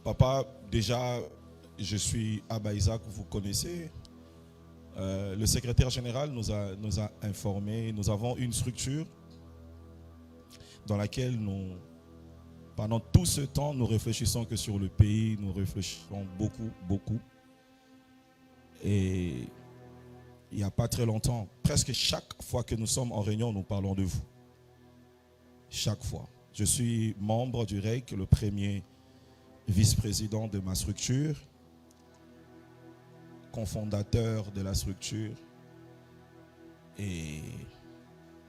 Papa, déjà, je suis Abba Isaac, vous connaissez. Le secrétaire général nous a informé. Nous avons une structure dans laquelle pendant tout ce temps, nous réfléchissons que sur le pays. Nous réfléchissons beaucoup. Et il n'y a pas très longtemps, presque chaque fois que nous sommes en réunion, nous parlons de vous. Chaque fois. Je suis membre du REC, le premier vice-président de ma structure, cofondateur de la structure et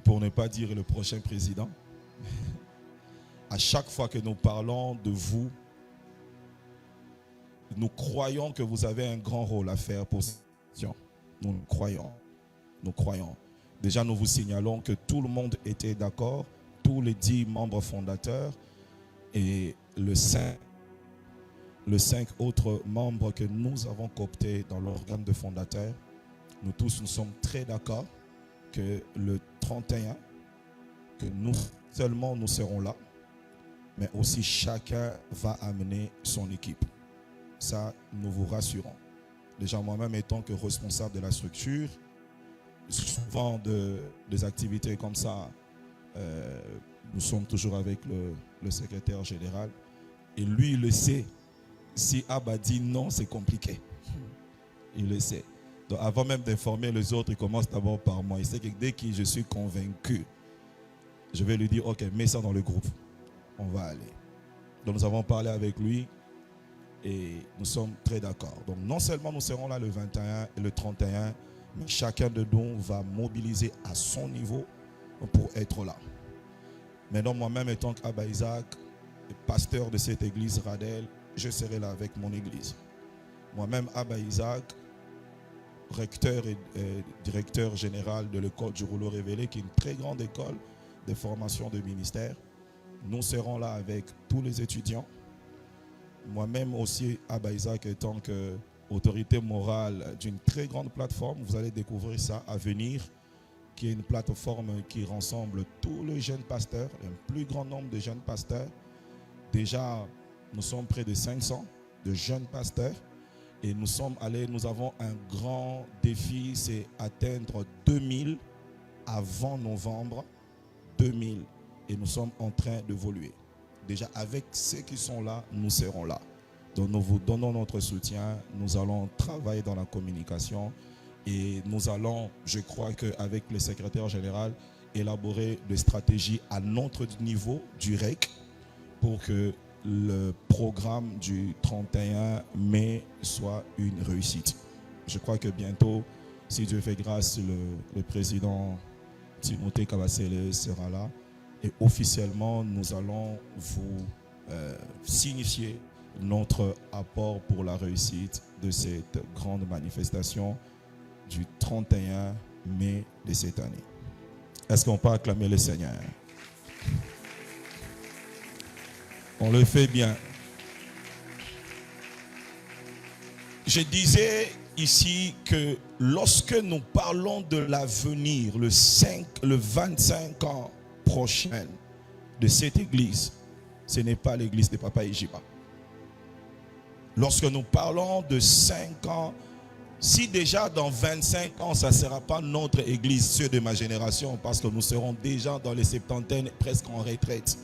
pour ne pas dire le prochain président. À chaque fois que nous parlons de vous, nous croyons que vous avez un grand rôle à faire pour cette question. Nous croyons. Déjà, nous vous signalons que tout le monde était d'accord, tous les 10 membres fondateurs et le 5 autres membres que nous avons cooptés dans l'organe de fondateur. Nous tous, nous sommes très d'accord que le 31, que nous seulement nous serons là, mais aussi chacun va amener son équipe. Ça, nous vous rassurons. Déjà, moi-même étant que responsable de la structure, souvent des activités comme ça, nous sommes toujours avec le secrétaire général. Et lui, il le sait. Si Abba dit non, c'est compliqué. Il le sait. Donc, avant même d'informer les autres, il commence d'abord par moi. Il sait que dès que je suis convaincu, je vais lui dire, ok, mets ça dans le groupe. On va aller. Donc, nous avons parlé avec lui et nous sommes très d'accord. Donc, non seulement nous serons là le 21 et le 31, mais chacun de nous va mobiliser à son niveau pour être là. Maintenant, moi-même, étant qu'Abba Isaac, pasteur de cette église Radel, je serai là avec mon église. Moi-même, Abba Isaac, recteur et directeur général de l'école du Rouleau Révélé, qui est une très grande école de formation de ministère. Nous serons là avec tous les étudiants. Moi-même aussi, Abba Isaac, étant qu'autorité morale d'une très grande plateforme, vous allez découvrir ça à venir, qui est une plateforme qui rassemble tous les jeunes pasteurs, un plus grand nombre de jeunes pasteurs. Déjà, nous sommes près de 500 de jeunes pasteurs et nous avons un grand défi, c'est atteindre 2000 avant novembre 2000 et nous sommes en train d'évoluer. Déjà avec ceux qui sont là, nous serons là. Donc nous vous donnons notre soutien, nous allons travailler dans la communication et nous allons, je crois qu'avec le secrétaire général, élaborer des stratégies à notre niveau du REC pour que le programme du 31 mai soit une réussite. Je crois que bientôt, si Dieu fait grâce, le président Timothée Kabasele sera là. Et officiellement, nous allons vous signifier notre apport pour la réussite de cette grande manifestation du 31 mai de cette année. Est-ce qu'on peut acclamer le Seigneur? On le fait bien. Je disais ici que lorsque nous parlons de l'avenir, le 25 ans prochain de cette église, ce n'est pas l'église de Papa Ijiba. Lorsque nous parlons de 5 ans, si déjà dans 25 ans, ça ne sera pas notre église, ceux de ma génération, parce que nous serons déjà dans les septantaines, presque en retraite.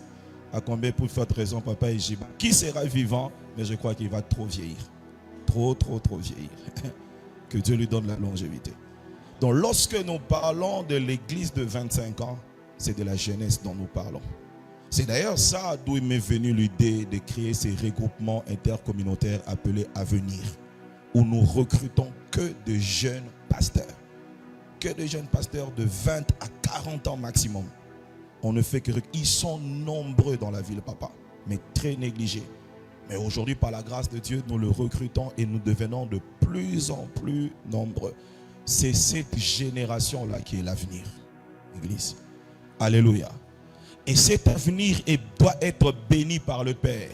À combien pour cette raison, Papa Ijiba, qui sera vivant, mais je crois qu'il va trop vieillir. Trop vieillir. Que Dieu lui donne la longévité. Donc lorsque nous parlons de l'église de 25 ans, c'est de la jeunesse dont nous parlons. C'est d'ailleurs ça d'où il m'est venu l'idée de créer ces regroupements intercommunautaires appelés Avenir, où nous recrutons que de jeunes pasteurs. Que de jeunes pasteurs de 20 à 40 ans maximum. On ne fait que... Ils sont nombreux dans la ville, papa, mais très négligés. Mais aujourd'hui, par la grâce de Dieu, nous le recrutons et nous devenons de plus en plus nombreux. C'est cette génération-là qui est l'avenir, Église. Alléluia. Et cet avenir doit être béni par le Père,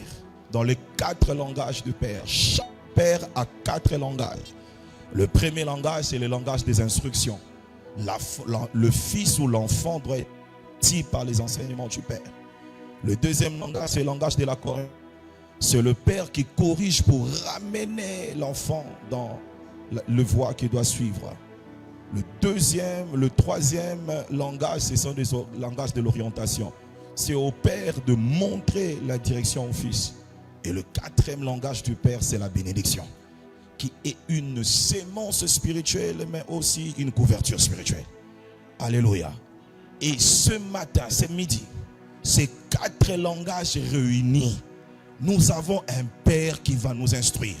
dans les 4 langages du Père. Chaque Père a 4 langages. Le premier langage, c'est le langage des instructions. Le fils ou l'enfant doit être dit par les enseignements du Père. Le deuxième langage, c'est le langage de la correction. C'est le père qui corrige pour ramener l'enfant dans le voie qu'il doit suivre. Le troisième langage, ce sont des langages de l'orientation. C'est au père de montrer la direction au fils. Et le quatrième langage du père, c'est la bénédiction, qui est une sémence spirituelle, mais aussi une couverture spirituelle. Alléluia. Et ce matin, ce midi, ces quatre langages réunis, nous avons un père qui va nous instruire.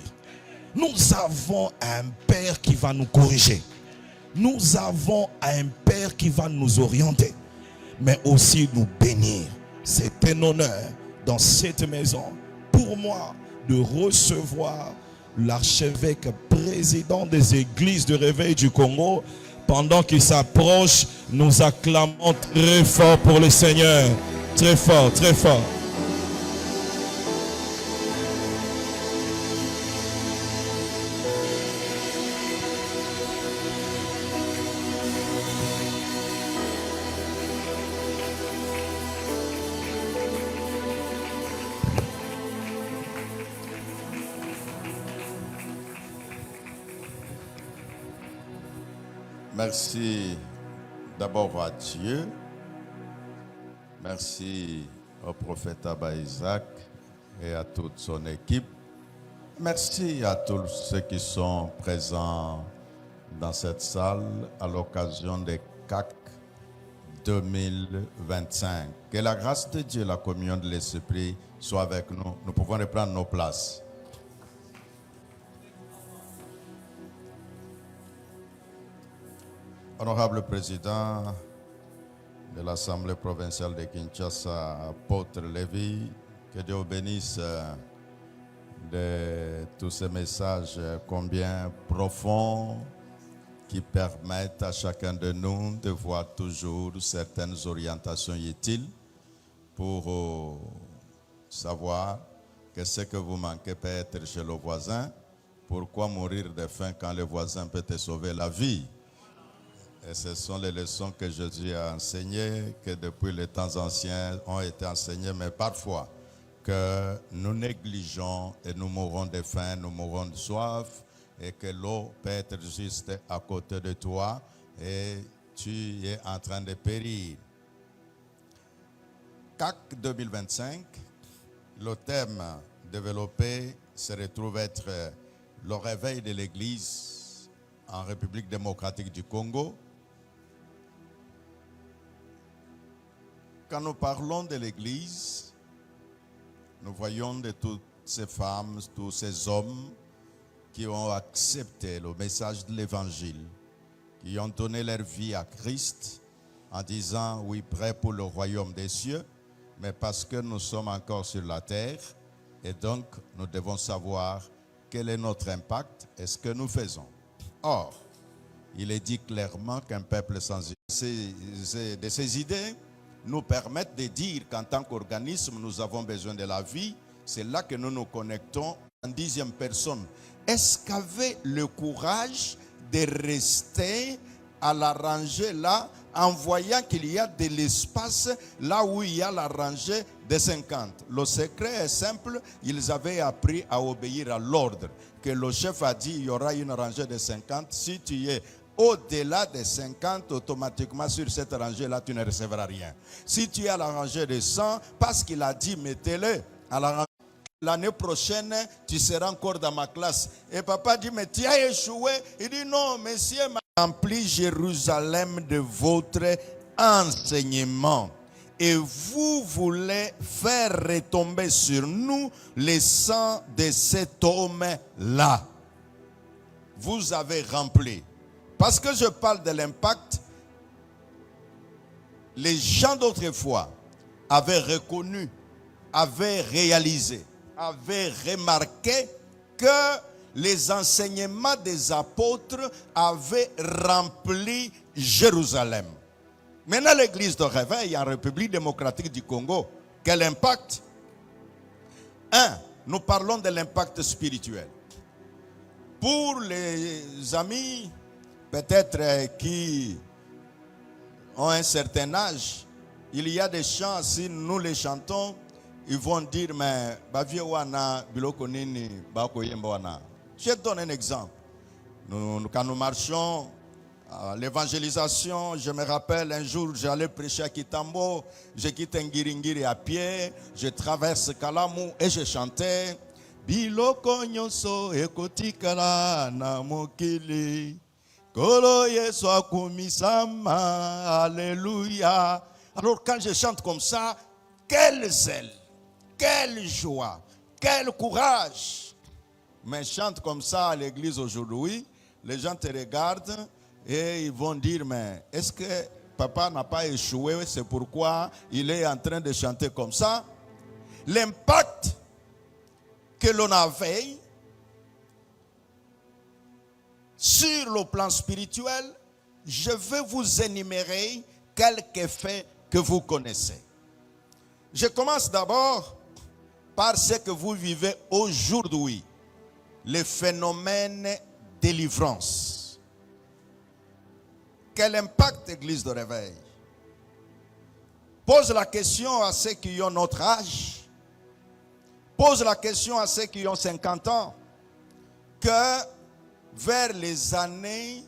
Nous avons un père qui va nous corriger. Nous avons un père qui va nous orienter, mais aussi nous bénir. C'est un honneur dans cette maison pour moi de recevoir l'archevêque président des églises de réveil du Congo. Pendant qu'il s'approche, nous acclamons très fort pour le Seigneur. Très fort, très fort. Merci d'abord à Dieu. Merci au prophète Abba Isaac et à toute son équipe. Merci à tous ceux qui sont présents dans cette salle à l'occasion des CAC 2025. Que la grâce de Dieu et la communion de l'Esprit soient avec nous. Nous pouvons reprendre nos places. Honorable président de l'Assemblée provinciale de Kinshasa, apôtre Lévy, que Dieu bénisse de tous ces messages combien profonds qui permettent à chacun de nous de voir toujours certaines orientations utiles pour savoir que ce que vous manquez peut être chez le voisin. Pourquoi mourir de faim quand le voisin peut te sauver la vie? Et ce sont les leçons que Jésus a enseignées, que depuis les temps anciens ont été enseignées, mais parfois que nous négligeons et nous mourons de faim, nous mourons de soif, et que l'eau peut être juste à côté de toi et tu es en train de périr. CAC 2025, le thème développé se retrouve être le réveil de l'Église en République démocratique du Congo. Quand nous parlons de l'Église, nous voyons de toutes ces femmes, tous ces hommes qui ont accepté le message de l'Évangile, qui ont donné leur vie à Christ en disant oui, prêt pour le royaume des cieux, mais parce que nous sommes encore sur la terre et donc nous devons savoir quel est notre impact et ce que nous faisons. Or, il est dit clairement qu'un peuple sans de ces idées nous permettent de dire qu'en tant qu'organisme, nous avons besoin de la vie. C'est là que nous nous connectons en 10e personne. Est-ce qu'avait le courage de rester à la rangée là, en voyant qu'il y a de l'espace là où il y a la rangée de 50? Le secret est simple, ils avaient appris à obéir à l'ordre. Que le chef a dit, il y aura une rangée de 50. Si tu es au-delà des 50, automatiquement sur cette rangée-là, tu ne recevras rien. Si tu es à la rangée de 100, parce qu'il a dit, mettez-le à la rangée. L'année prochaine, tu seras encore dans ma classe. Et papa dit, mais tu as échoué. Il dit, non, monsieur, m'a rempli Jérusalem de votre enseignement. Et vous voulez faire retomber sur nous le sang de cet homme-là. Vous avez rempli. Parce que je parle de l'impact, les gens d'autrefois avaient reconnu, avaient réalisé, avaient remarqué que les enseignements des apôtres avaient rempli Jérusalem. Maintenant, l'église de réveil en République démocratique du Congo, quel impact? Nous parlons de l'impact spirituel. Pour les amis peut-être qui ont un certain âge, il y a des chants, si nous les chantons, ils vont dire, mais je donne un exemple. Quand nous marchons à l'évangélisation, je me rappelle un jour, j'allais prêcher à Kitambo, je quitte Ngiringiri à pied, je traverse Kalamu et je chantais Biloko nyonso ekotikala na mokili Kolo Yesu akumisama, alléluia. Alors quand je chante comme ça, quel zèle, quelle joie, quel courage. Mais chante comme ça à l'église aujourd'hui, les gens te regardent et ils vont dire, mais est-ce que papa n'a pas échoué? C'est pourquoi il est en train de chanter comme ça. L'impact que l'on avait sur le plan spirituel, je vais vous énumérer quelques faits que vous connaissez. Je commence d'abord par ce que vous vivez aujourd'hui, le phénomène délivrance. Quel impact, Église de réveil? Pose la question à ceux qui ont notre âge. Pose la question à ceux qui ont 50 ans. Que vers les années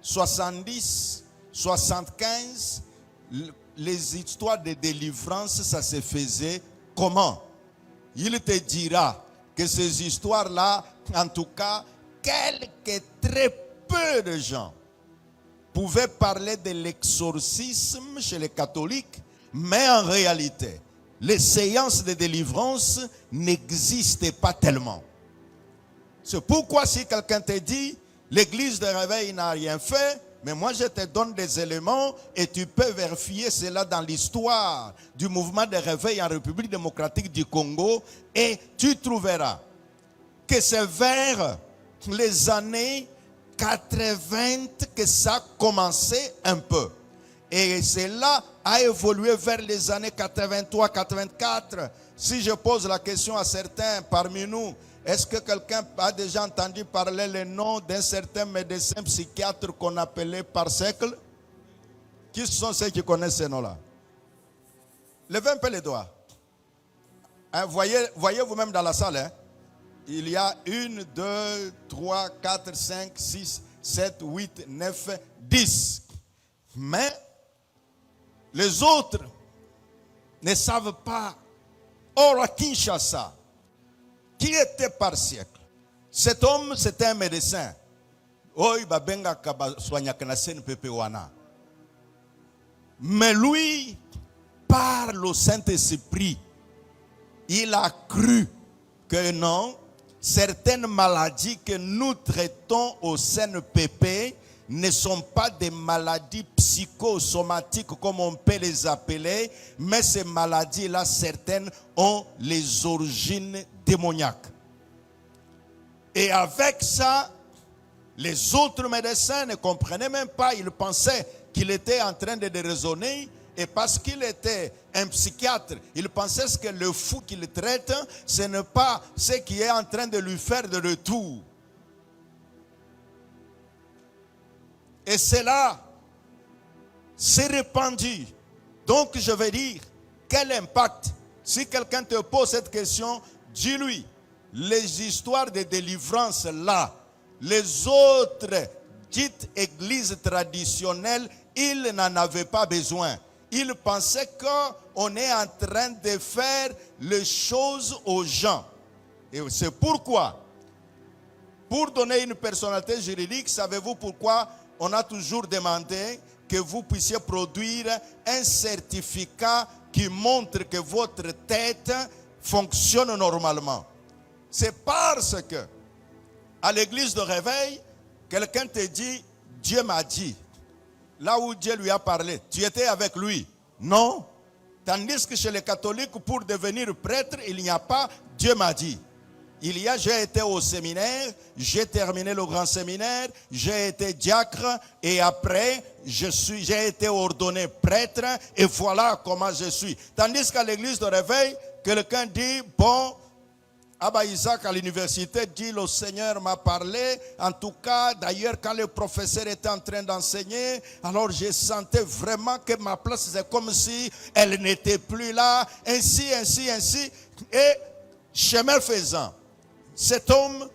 70, 75, les histoires de délivrance, ça se faisait comment? Il te dira que ces histoires-là, en tout cas, très peu de gens pouvaient parler de l'exorcisme chez les catholiques, mais en réalité, les séances de délivrance n'existaient pas tellement. C'est pourquoi si quelqu'un te dit, l'église de réveil n'a rien fait, mais moi je te donne des éléments et tu peux vérifier cela dans l'histoire du mouvement de réveil en République démocratique du Congo et tu trouveras que c'est vers les années 80 que ça a commencé un peu. Et cela a évolué vers les années 83-84. Si je pose la question à certains parmi nous, est-ce que quelqu'un a déjà entendu parler le nom d'un certain médecin psychiatre qu'on appelait par siècle? Qui sont ceux qui connaissent ce nom-là? Levez un peu les doigts. Hein, voyez vous-même dans la salle. Hein? Il y a 1, 2, 3, 4, 5, 6, 7, 8, 9, 10. Mais les autres ne savent pas. Or à Kinshasa, qui était par siècle, cet homme c'était un médecin. Mais lui, par le Saint-Esprit, il a cru que non, certaines maladies que nous traitons au CNPP ne sont pas des maladies psychosomatiques comme on peut les appeler, mais ces maladies-là, certaines ont les origines démoniaques. Et avec ça, les autres médecins ne comprenaient même pas, ils pensaient qu'il était en train de raisonner. Et parce qu'il était un psychiatre, il pensait que le fou qu'il traite, ce n'est pas ce qui est en train de lui faire de retour. Et cela s'est répandu. Donc je vais dire, quel impact? Si quelqu'un te pose cette question, dis-lui, les histoires de délivrance là, les autres dites églises traditionnelles, ils n'en avaient pas besoin. Ils pensaient qu'on est en train de faire les choses aux gens. Et c'est pourquoi, pour donner une personnalité juridique, savez-vous pourquoi on a toujours demandé que vous puissiez produire un certificat qui montre que votre tête fonctionne normalement? C'est parce que, à l'église de réveil, quelqu'un te dit, Dieu m'a dit. Là où Dieu lui a parlé, tu étais avec lui? Non. Tandis que chez les catholiques, pour devenir prêtre, il n'y a pas Dieu m'a dit. Il y a, j'ai été au séminaire, j'ai terminé le grand séminaire, j'ai été diacre et après, j'ai été ordonné prêtre et voilà comment je suis. Tandis qu'à l'église de réveil, quelqu'un dit, bon, Abba Isaac à l'université dit, le Seigneur m'a parlé. En tout cas, d'ailleurs, quand le professeur était en train d'enseigner, alors je sentais vraiment que ma place, c'est comme si elle n'était plus là. Ainsi. Et chemin faisant, cet homme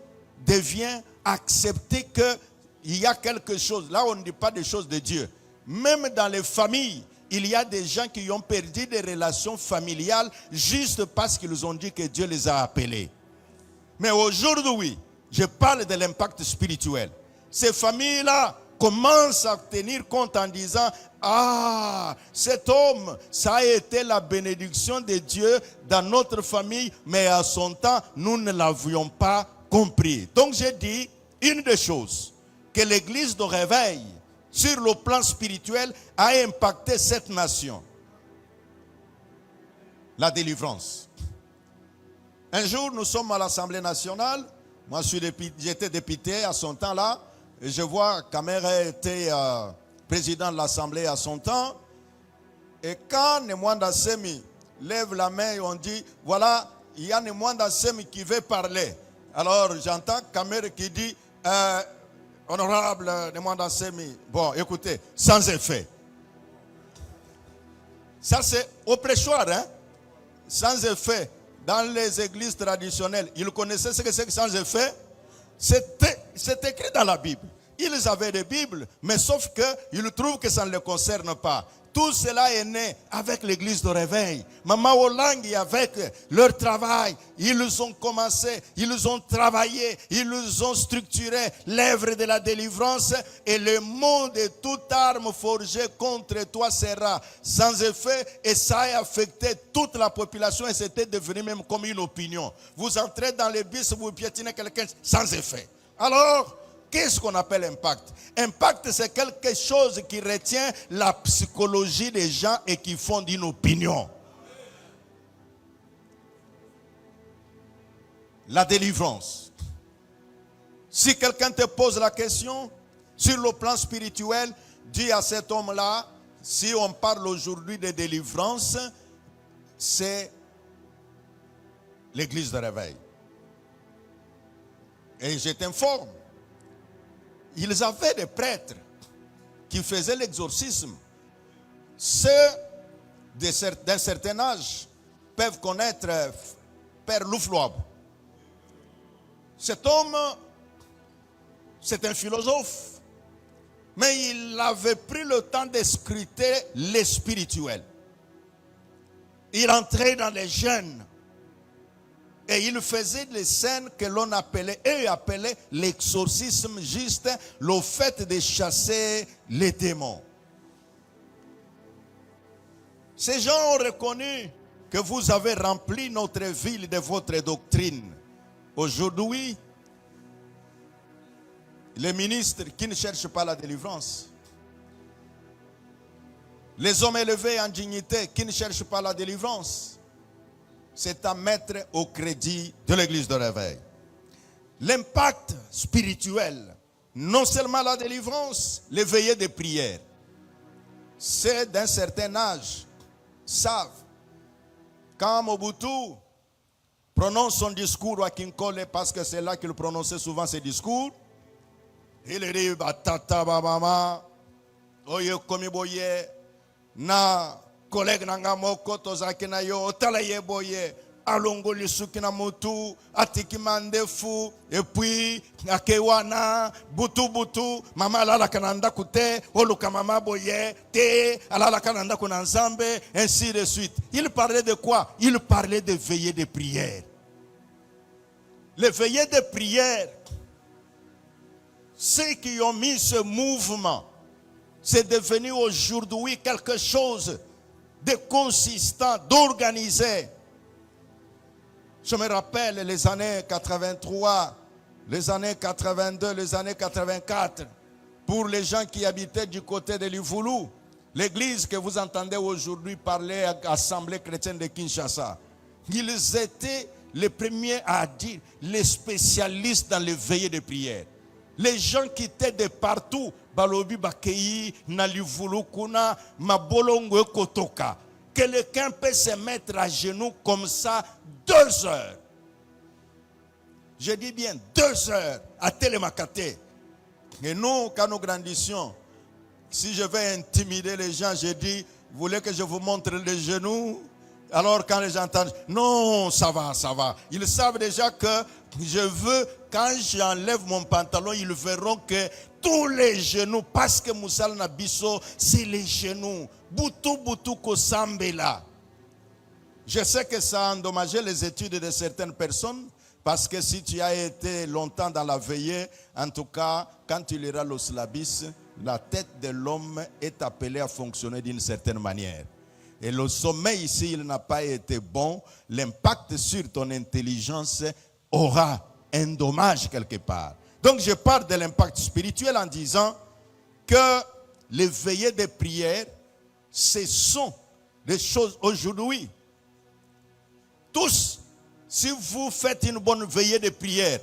devient accepter qu'il y a quelque chose. Là, on ne dit pas des choses de Dieu. Même dans les familles, il y a des gens qui ont perdu des relations familiales juste parce qu'ils ont dit que Dieu les a appelés. Mais aujourd'hui, je parle de l'impact spirituel. Ces familles-là commencent à tenir compte en disant, ah, cet homme, ça a été la bénédiction de Dieu dans notre famille, mais à son temps, nous ne l'avions pas compris. Donc j'ai dit une des choses, que l'église de réveil, sur le plan spirituel, a impacté cette nation. La délivrance. Un jour, nous sommes à l'Assemblée nationale. Moi, j'étais député à son temps-là. Et je vois Kamere était président de l'Assemblée à son temps. Et quand Nemwanda Semi lève la main et on dit, voilà, il y a Nemwanda Semi qui veut parler. Alors, j'entends Kamere qui dit, honorable Nemwanda Semi, bon, écoutez, sans effet. Ça, c'est au prêchoir, hein? Sans effet. Dans les églises traditionnelles, ils connaissaient ce que c'est que sans effet. C'est écrit dans la Bible. Ils avaient des Bibles, mais sauf qu'ils trouvent que ça ne les concerne pas. Tout cela est né avec l'église de réveil. Maman Olangi, avec leur travail, ils ont commencé, ils ont travaillé, ils ont structuré l'œuvre de la délivrance et le mot de toute arme forgée contre toi sera sans effet, et ça a affecté toute la population et c'était devenu même comme une opinion. Vous entrez dans les bus, vous piétinez quelqu'un sans effet. Alors, qu'est-ce qu'on appelle impact? Impact, c'est quelque chose qui retient la psychologie des gens et qui fonde une opinion. La délivrance. Si quelqu'un te pose la question, sur le plan spirituel, dis à cet homme-là, si on parle aujourd'hui de délivrance, c'est l'église de réveil. Et je t'informe, ils avaient des prêtres qui faisaient l'exorcisme. Ceux d'un certain âge peuvent connaître Père Louflouab. Cet homme, c'est un philosophe, mais il avait pris le temps de scruter les spirituels. Il entrait dans les jeûnes. Et il faisait des scènes que l'on appelait, eux appelaient l'exorcisme, juste le fait de chasser les démons. Ces gens ont reconnu que vous avez rempli notre ville de votre doctrine. Aujourd'hui, les ministres qui ne cherchent pas la délivrance, les hommes élevés en dignité qui ne cherchent pas la délivrance, c'est à mettre au crédit de l'église de réveil. L'impact spirituel, non seulement la délivrance, les veillées de prière. Ceux d'un certain âge savent, quand Mobutu prononce son discours à Kinkole, parce que c'est là qu'il prononçait souvent ses discours, il dit, Batata Babama, Oye Komiboye, na collègue nanga moko tozaki na yo otala ye boye alongo lisuki na mutu atiki mandefu et puis akewana butu mama alala kananda kute oluka mama boye te alala kananda kuna nzambe, ainsi de suite. Il parlait de quoi? Il parlait de veillées de prière. Les veillées de prière, ceux qui ont mis ce mouvement, c'est devenu aujourd'hui quelque chose de consistant, d'organisé. Je me rappelle les années 83, les années 82, les années 84. Pour les gens qui habitaient du côté de Livoulou, l'église que vous entendez aujourd'hui parler à l'Assemblée chrétienne de Kinshasa, ils étaient les premiers à dire, les spécialistes dans les veillées de prière. Les gens qui étaient de partout, Balobi Bakei, Nalivulu Kuna, Mabolongo Kotoka. Quelqu'un peut se mettre à genoux comme ça 2 heures. Je dis bien 2 heures à Télémacaté. Et nous, quand nous grandissions, si je vais intimider les gens, je dis, vous voulez que je vous montre les genoux? Alors quand les gens entendent, non, ça va, ça va. Ils savent déjà que je veux, quand j'enlève mon pantalon, ils verront que tous les genoux, parce que Moussal Nabiso, c'est les genoux. Boutou, boutou, kosambela. Je sais que ça a endommagé les études de certaines personnes, parce que si tu as été longtemps dans la veillée, en tout cas, quand tu liras le syllabus, la tête de l'homme est appelée à fonctionner d'une certaine manière. Et le sommeil ici, il n'a pas été bon. L'impact sur ton intelligence aura un dommage quelque part. Donc je parle de l'impact spirituel en disant que les veillées de prière, ce sont des choses aujourd'hui. Tous, si vous faites une bonne veillée de prière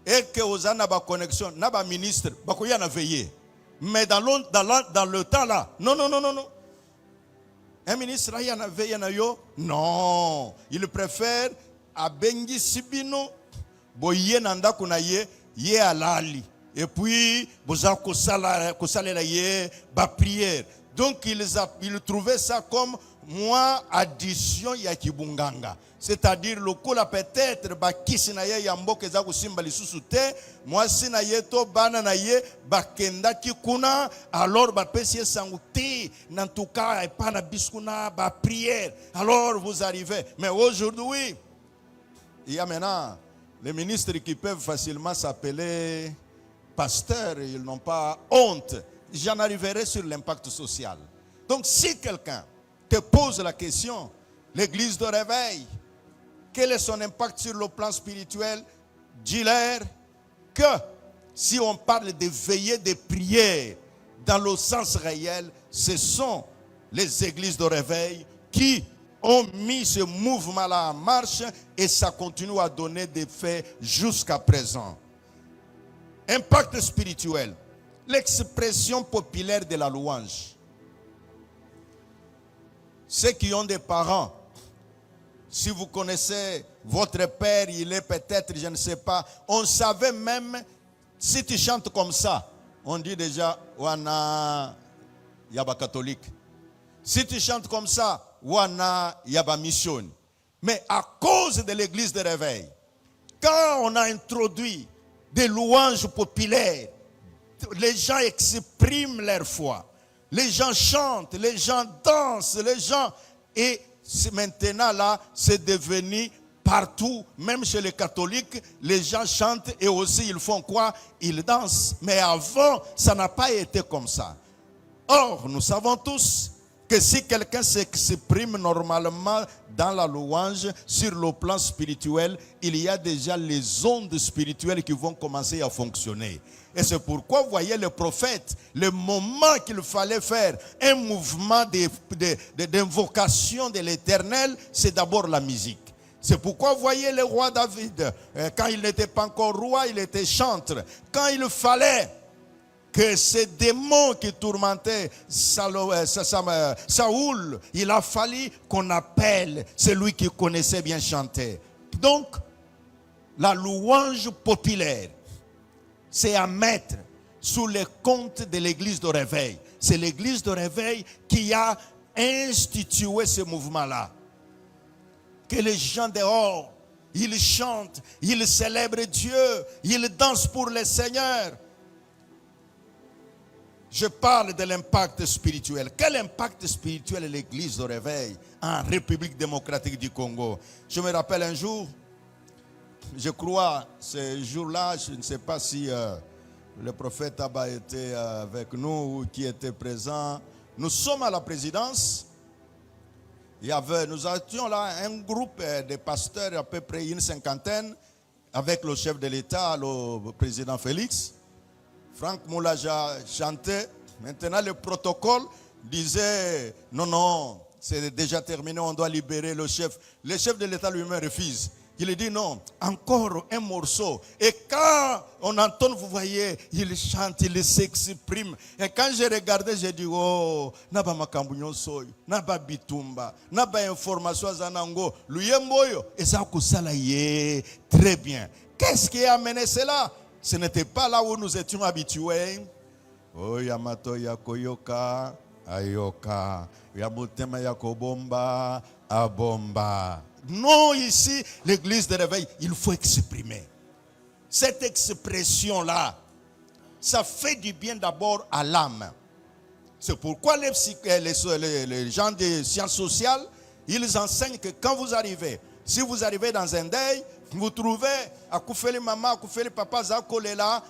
et que vous avez une connexion, un ministre, vous avez veillé. Mais dans le temps là, non. Un ministre, il y en a veillé, non. Il préfère à Bengi Sibino, boye nanda kunaye, ye alali. Et puis, boza kosala ye, ba prière. Donc, ils trouvaient ça comme moi addition ya kibunganga. C'est-à-dire le kola peut-être ba kisinaye yambo keza kusimba lisusu te, moi sinaye to bana na ye ba kenda kikuna, alors ba pesi sanguti, en tout cas et pas na biskuna ba prière. Alors vous arrivez. Mais aujourd'hui, il y a maintenant les ministres qui peuvent facilement s'appeler pasteurs, ils n'ont pas honte. J'en arriverai sur l'impact social. Donc si quelqu'un te pose la question, l'église de réveil, quel est son impact sur le plan spirituel? Dis-leur que si on parle de veillées de prière dans le sens réel, ce sont les églises de réveil qui ont mis ce mouvement-là en marche et ça continue à donner des faits jusqu'à présent. Impact spirituel, l'expression populaire de la louange. Ceux qui ont des parents, si vous connaissez votre père, il est peut-être, je ne sais pas, on savait même, si tu chantes comme ça, on dit déjà, wana yaba catholique. Si tu chantes comme ça, wana yaba mission. Mais à cause de l'église de réveil, quand on a introduit des louanges populaires, les gens expriment leur foi. Les gens chantent, les gens dansent, les gens... Et maintenant là, c'est devenu partout, même chez les catholiques, les gens chantent et aussi ils font quoi? Ils dansent. Mais avant, ça n'a pas été comme ça. Or, nous savons tous que si quelqu'un s'exprime normalement dans la louange, sur le plan spirituel, il y a déjà les ondes spirituelles qui vont commencer à fonctionner. Et c'est pourquoi, vous voyez, le prophète, le moment qu'il fallait faire un mouvement d'invocation de l'Éternel, c'est d'abord la musique. C'est pourquoi, vous voyez, le roi David, quand il n'était pas encore roi, il était chantre. Quand il fallait que ces démons qui tourmentaient Saoul, il a fallu qu'on appelle celui qui connaissait bien chanter. Donc, la louange populaire, c'est à mettre sous les comptes de l'église de réveil. C'est l'église de réveil qui a institué ce mouvement-là. Que les gens dehors, ils chantent, ils célèbrent Dieu, ils dansent pour le Seigneur. Je parle de l'impact spirituel. Quel impact spirituel est l'église de réveil en République démocratique du Congo? Je me rappelle un jour, je crois, ce jour-là, je ne sais pas si le prophète Abba était avec nous ou qui était présent. Nous sommes à la présidence. Nous étions là un groupe de pasteurs, à peu près une cinquantaine, avec le chef de l'État, le président Félix. Franck Moulaja chantait. Maintenant, le protocole disait non, c'est déjà terminé, on doit libérer le chef. Le chef de l'État lui-même refuse. il dit non, encore un morceau. Et quand on entend, vous voyez, il chante, il s'exprime. Et quand j'ai regardé, j'ai dit, oh, naba makambunyo soyo, naba bitumba, naba information zanango, luyemboyo, et ça kusala yé, très bien. Qu'est-ce qui a amené cela? Ce n'était pas là où nous étions habitués. Oh, Yamato Yakoyoka, Ayoka, Yamutema Yakobomba, Abomba. Non, ici, l'église de réveil, il faut exprimer. Cette expression-là, ça fait du bien d'abord à l'âme. C'est pourquoi les gens des sciences sociales, ils enseignent que quand vous arrivez, si vous arrivez dans un deuil, vous trouvez à Koufeli maman, à Koufeli papa, Zakolela,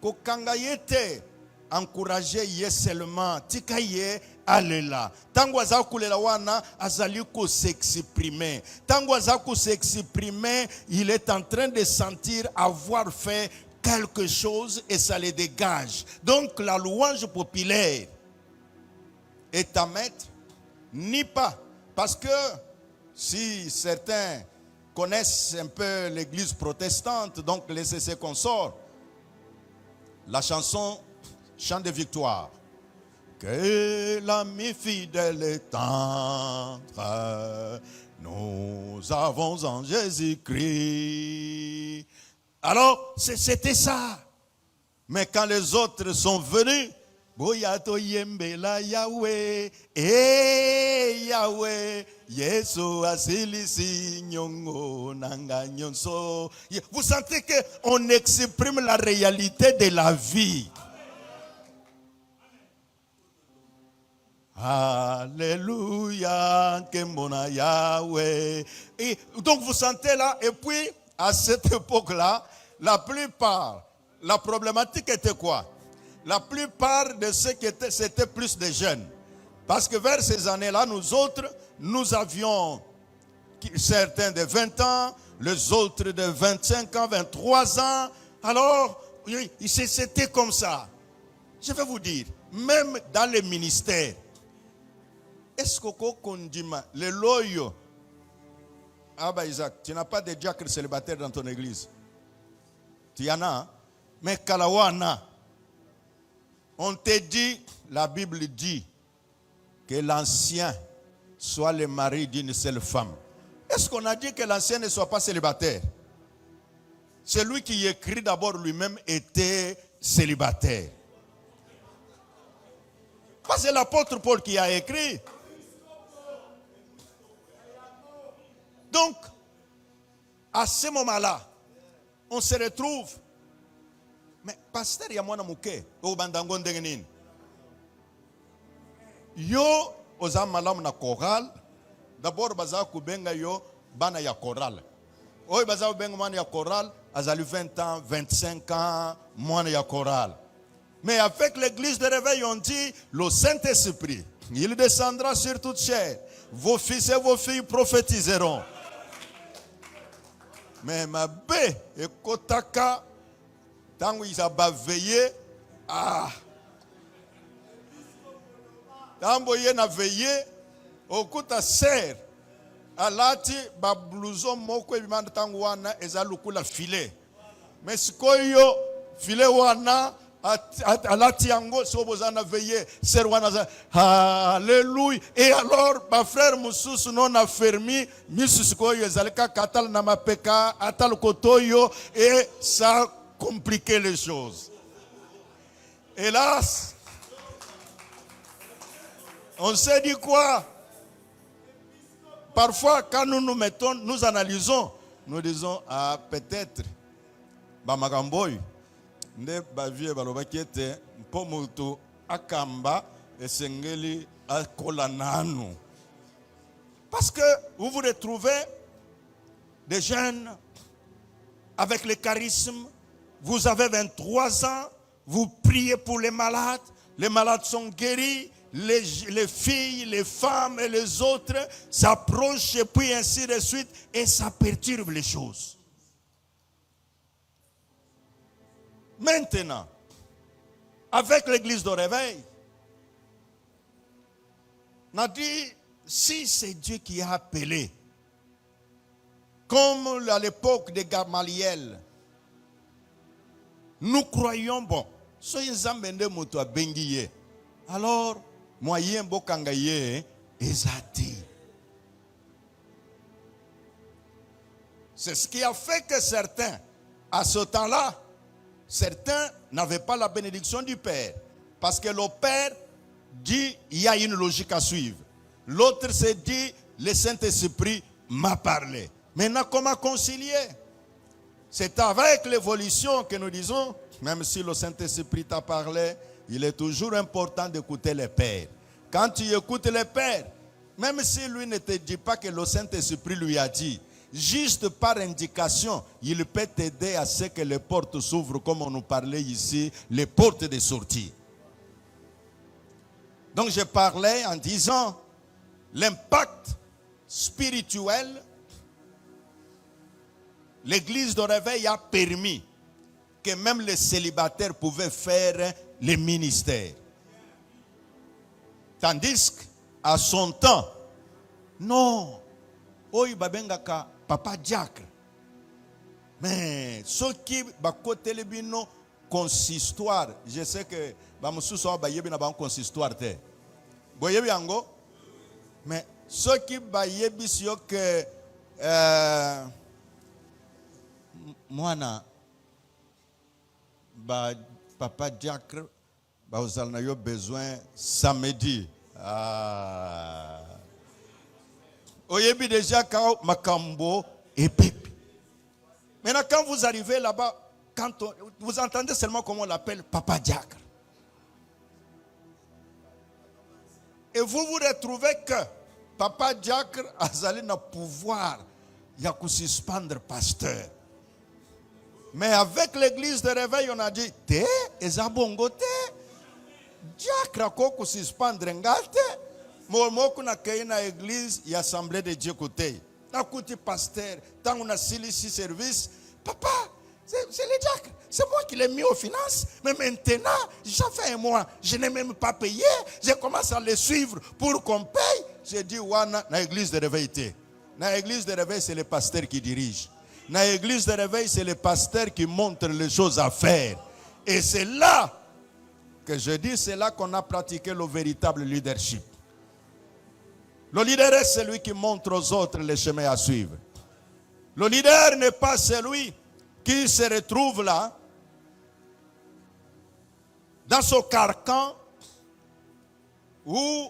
Kokangayete, encouragez yé seulement, tikaye, allez là. Tango Zakolela wana, azaliko s'exprimer. Tango Zako s'exprimer, il est en train de sentir avoir fait quelque chose et ça les dégage. Donc la louange populaire est à mettre, ni pas. Parce que si certains connaissent un peu l'église protestante, donc les CC consorts, la chanson Chant de victoire. Que l'ami fidèle et tendre, nous avons en Jésus-Christ. Alors, c'était ça. Mais quand les autres sont venus, Boyato yembela Yahweh, Yahweh, Yesu asilisi nyongo nanga nyonso. Vous sentez qu'on exprime la réalité de la vie. Alléluia, Kemona Yahweh. Et donc vous sentez là, et puis à cette époque-là, la plupart, la problématique était quoi? La plupart de ceux qui étaient, c'était plus des jeunes. Parce que vers ces années-là, nous autres, nous avions certains de 20 ans, les autres de 25 ans, 23 ans. Alors, c'était comme ça. Je vais vous dire, même dans les ministères, est-ce que le loyo, ah bah Isaac, tu n'as pas de diacre célibataire dans ton église. Tu en as, mais Kalawana, on te dit, la Bible dit que l'ancien soit le mari d'une seule femme. Est-ce qu'on a dit que l'ancien ne soit pas célibataire? Celui qui écrit d'abord lui-même était célibataire. C'est l'apôtre Paul qui a écrit. Donc, à ce moment-là, on se retrouve. Mais pasteur, il y a moi mouké au bandangon dengenin. Yo ozamalam na choral. D'abord baza kubenga yo bana ya choral. Oy baza kubenga mana ya choral, azali 20 ans, 25 ans, mana ya choral. Mais avec l'église de réveil, on dit le Saint-Esprit, il descendra sur toute chair. Vos fils et vos filles prophétiseront. Mais ma bé et kotaka, tant qu'ils ont veillé, tant qu'ils ont veillé, au coup de serre, à l'ati, ba blouson moko et bimanda tangwana ezalukula filet. Mais ce qu'il y a filet wana, à l'ati yango, sobozana veillé, serwana, alléluia. Et alors, ma frère Moussous non a fermé, Misuskoyo ezalika katal namapeka, atal kotoyo, et ça a compliqué les choses. Hélas, on s'est dit quoi? Parfois, quand nous nous mettons, nous analysons, nous disons, peut-être, Bamagamboy, ne bavie balobakete, Pomoto, Akamba, et Sengeli, Akolananu. Parce que vous vous retrouvez des jeunes avec le charisme, vous avez 23 ans, vous priez pour les malades sont guéris. Les filles, les femmes et les autres s'approchent et puis ainsi de suite et ça perturbe les choses. Maintenant, avec l'église de réveil, on a dit, si c'est Dieu qui a appelé, comme à l'époque de Gamaliel. Nous croyons, bon, soyez zambende moto bengiye. Alors, moyen bokangaye ezati. C'est ce qui a fait que certains, à ce temps-là, certains n'avaient pas la bénédiction du Père. Parce que le Père dit, il y a une logique à suivre. L'autre se dit, le Saint-Esprit m'a parlé. Maintenant, comment concilier? C'est avec l'évolution que nous disons, même si le Saint-Esprit t'a parlé, il est toujours important d'écouter le Père. Quand tu écoutes le Père, même si lui ne te dit pas que le Saint-Esprit lui a dit, juste par indication, il peut t'aider à ce que les portes s'ouvrent, comme on nous parlait ici, les portes de sortie. Donc je parlais en disant l'impact spirituel. L'église de réveil a permis que même les célibataires pouvaient faire les ministères. Tandis qu'à son temps, non, oyi babengaka papa diacre. Mais ceux qui bakote le bino consistoire, je sais que bamususo ba yebi na ba consistoire te. Boyebi ango, mais ceux qui ba yebi sio que mwana ba papa diacre ba ozalna yo besoin samedi. Oyebi déjà quand makambo et pipi. Maintenant quand vous arrivez là-bas, vous entendez seulement comment on l'appelle papa diacre. Et vous vous retrouvez que papa diacre a un pouvoir de suspendre pasteur. Mais avec l'église de réveil, on a dit, te, ezabongo te, diacre a quoi suspendre ngate, momo na kaina église et assemblée de Dieu côté. Na kuti pasteur, tant on a ici service, papa, c'est le diacre. C'est moi qui l'ai mis aux finances. Mais maintenant, ça fait un mois, je n'ai même pas payé. Je commence à les suivre pour qu'on paye. J'ai dit, wana, na église de réveil. Na église de réveil, c'est le pasteur qui dirige. Na église de réveil, c'est le pasteur qui montre les choses à faire. Et c'est là que je dis, c'est là qu'on a pratiqué le véritable leadership. Le leader est celui qui montre aux autres les chemins à suivre. Le leader n'est pas celui qui se retrouve là, dans ce carcan, où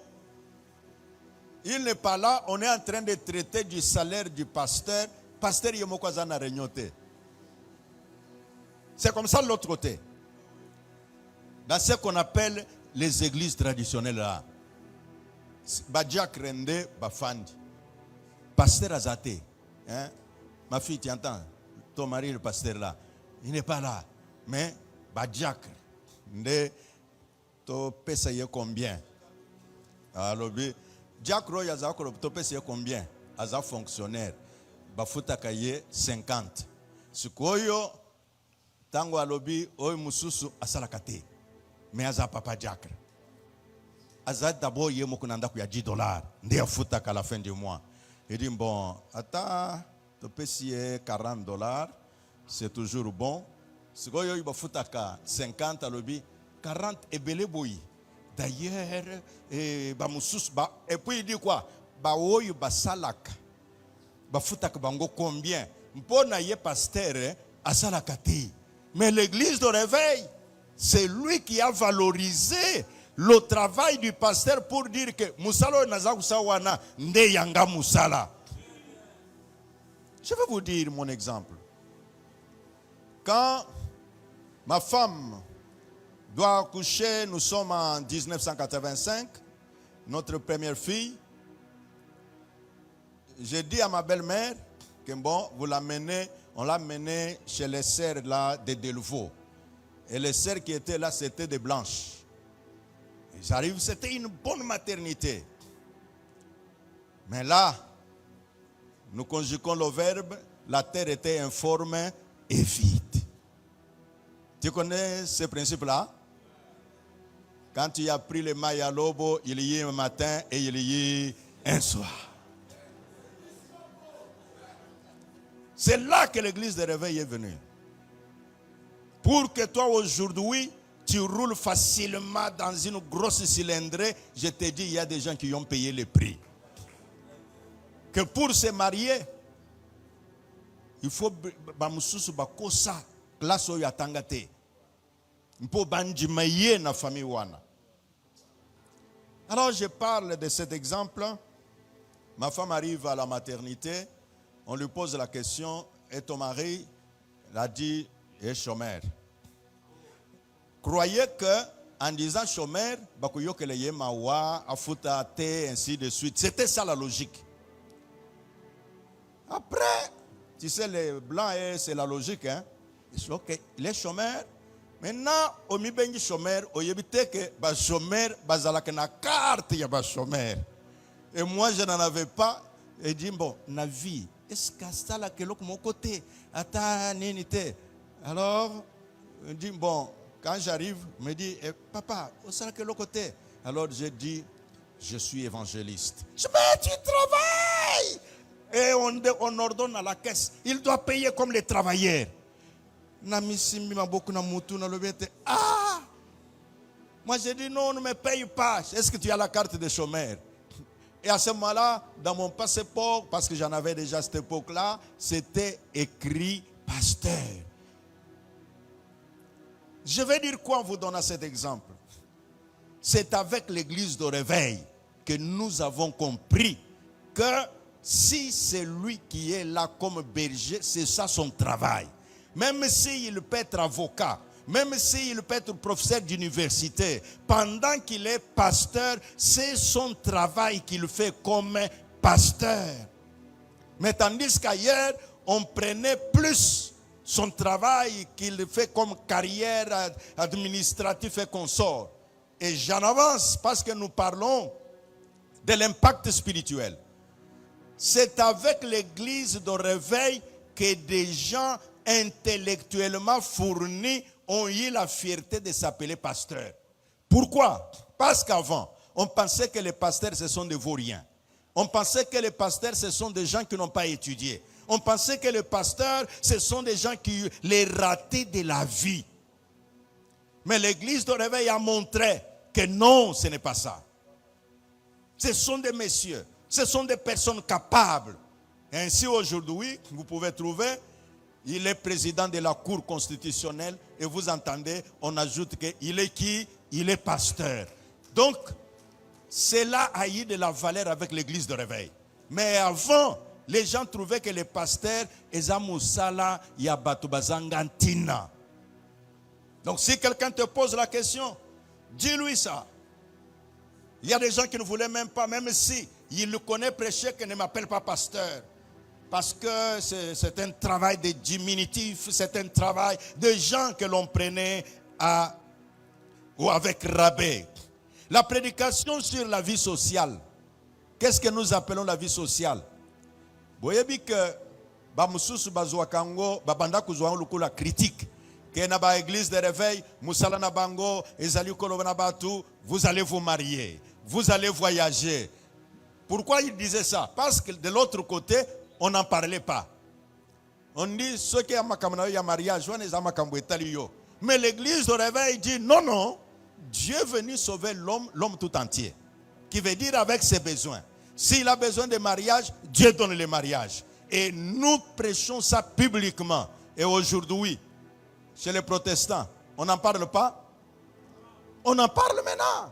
il n'est pas là, on est en train de traiter du salaire du pasteur. Pasteur Yemokwazana Regnote. C'est comme ça de l'autre côté. Dans ce qu'on appelle les églises traditionnelles là. Badjak Rende Bafandi. Pasteur Azate. Hein? Ma fille, tu entends? Ton mari, le pasteur là. Il n'est pas là. Mais Badjak Rende, to pèse combien? Alors, Diacro Yazako, to pèse combien? Aza fonctionnaire. Bafuta kaye 50. Sukoyo tango alobi oy mususu asalakate. Mais aza papa diacre. Aza d'abord yemo kunanda ku ya $10. Ndé afuta à la fin du mois. Il dit bon, ata to pesier $40, c'est toujours bon. Sukoyo bafuta ka 50 alobi 40 ebele boyi. D'ailleurs ba mususu ba et puis il dit quoi? Ba oyo basalaka. Bafutaka bango combien? Mpona ye pasteur asalakati. Mais l'église de réveil, c'est lui qui a valorisé le travail du pasteur pour dire que musalo nazakusawana nde yanga musala. Je vais vous dire mon exemple. Quand ma femme doit accoucher, nous sommes en 1985, notre première fille. J'ai dit à ma belle-mère que bon, vous l'amenez, on l'a menée chez les sœurs là de Delvaux. Et les sœurs qui étaient là, c'était des blanches. Et j'arrive, c'était une bonne maternité. Mais là, nous conjuguons le verbe, la terre était informe et vide. Tu connais ce principe-là? Quand tu as pris le maïs à l'aube, il y a un matin et il y a un soir. C'est là que l'église de réveil est venue. Pour que toi aujourd'hui, tu roules facilement dans une grosse cylindrée, je te dis, il y a des gens qui ont payé le prix. Que pour se marier, il faut bamususu bakosa classe oyo atangate. Mpo banjimaye na famille wana. Alors je parle de cet exemple. Ma femme arrive à la maternité, on lui pose la question, et ton mari? Elle a dit, est chômeur. Croyez que en disant chômeur, bakuyoke le yemawa, afuta te, ainsi de suite. C'était ça la logique. Après, tu sais, les blancs, c'est la logique. Hein? Ils disent, ok, les chômeurs. Maintenant, au mi chômeur, au yébite que ba chômeur, bazalaka na carte ya ba chômeur. Et moi, je n'en avais pas. Et dit, bon, na vie, est-ce que ça là que l'autre mon côté, ata ninite. Alors, je dis, bon, quand j'arrive, me dit, papa, où ça là que l'autre côté? Alors, je dis, je suis évangéliste. Je dis, tu travailles. Et on ordonne à la caisse, il doit payer comme les travailleurs. Ah! Moi j'ai dit non, ne me paye pas. Est-ce que tu as la carte de chômeur? Et à ce moment-là, dans mon passeport, parce que j'en avais déjà à cette époque-là, c'était écrit pasteur. Je vais dire quoi en vous donnant cet exemple? C'est avec l'église de réveil que nous avons compris que si c'est lui qui est là comme berger, c'est ça son travail. Même s'il peut être avocat, même s'il peut être professeur d'université, pendant qu'il est pasteur, c'est son travail qu'il fait comme pasteur. Mais tandis qu'ailleurs, on prenait plus son travail qu'il fait comme carrière administrative et consort. Et j'en avance parce que nous parlons de l'impact spirituel. C'est avec l'église de réveil que des gens intellectuellement fournis ont eu la fierté de s'appeler pasteurs. Pourquoi? Parce qu'avant, on pensait que les pasteurs, ce sont des vauriens. On pensait que les pasteurs, ce sont des gens qui n'ont pas étudié. On pensait que les pasteurs, ce sont des gens qui les ratés de la vie. Mais l'église de réveil a montré que non, ce n'est pas ça. Ce sont des messieurs. Ce sont des personnes capables. Et ainsi aujourd'hui, vous pouvez trouver, il est président de la Cour constitutionnelle et vous entendez, on ajoute qu'il est qui? Il est pasteur. Donc, cela a eu de la valeur avec l'église de réveil. Mais avant, les gens trouvaient que les pasteurs, Ezamusala Yabatubazangantina. Donc, si quelqu'un te pose la question, dis-lui ça. Il y a des gens qui ne voulaient même pas, même si il le connaît prêcher, qu'il ne m'appelle pas pasteur. Parce que c'est un travail de diminutif, c'est un travail de gens que l'on prenait ou avec rabais. La prédication sur la vie sociale. Qu'est-ce que nous appelons la vie sociale? Vous voyez que bamususu bazuakango babanda kuzwa lukula critique. Que na ba église de réveil, musala na bango, ezali kolobana batu, vous allez vous marier, vous allez voyager. Pourquoi il disait ça? Parce que de l'autre côté, on n'en parlait pas. On dit ce qui est mariage, mais l'église de réveil dit non, non, Dieu est venu sauver l'homme tout entier. Qui veut dire avec ses besoins. S'il a besoin de mariage, Dieu donne le mariage. Et nous prêchons ça publiquement. Et aujourd'hui, chez les protestants, on n'en parle pas? On en parle maintenant.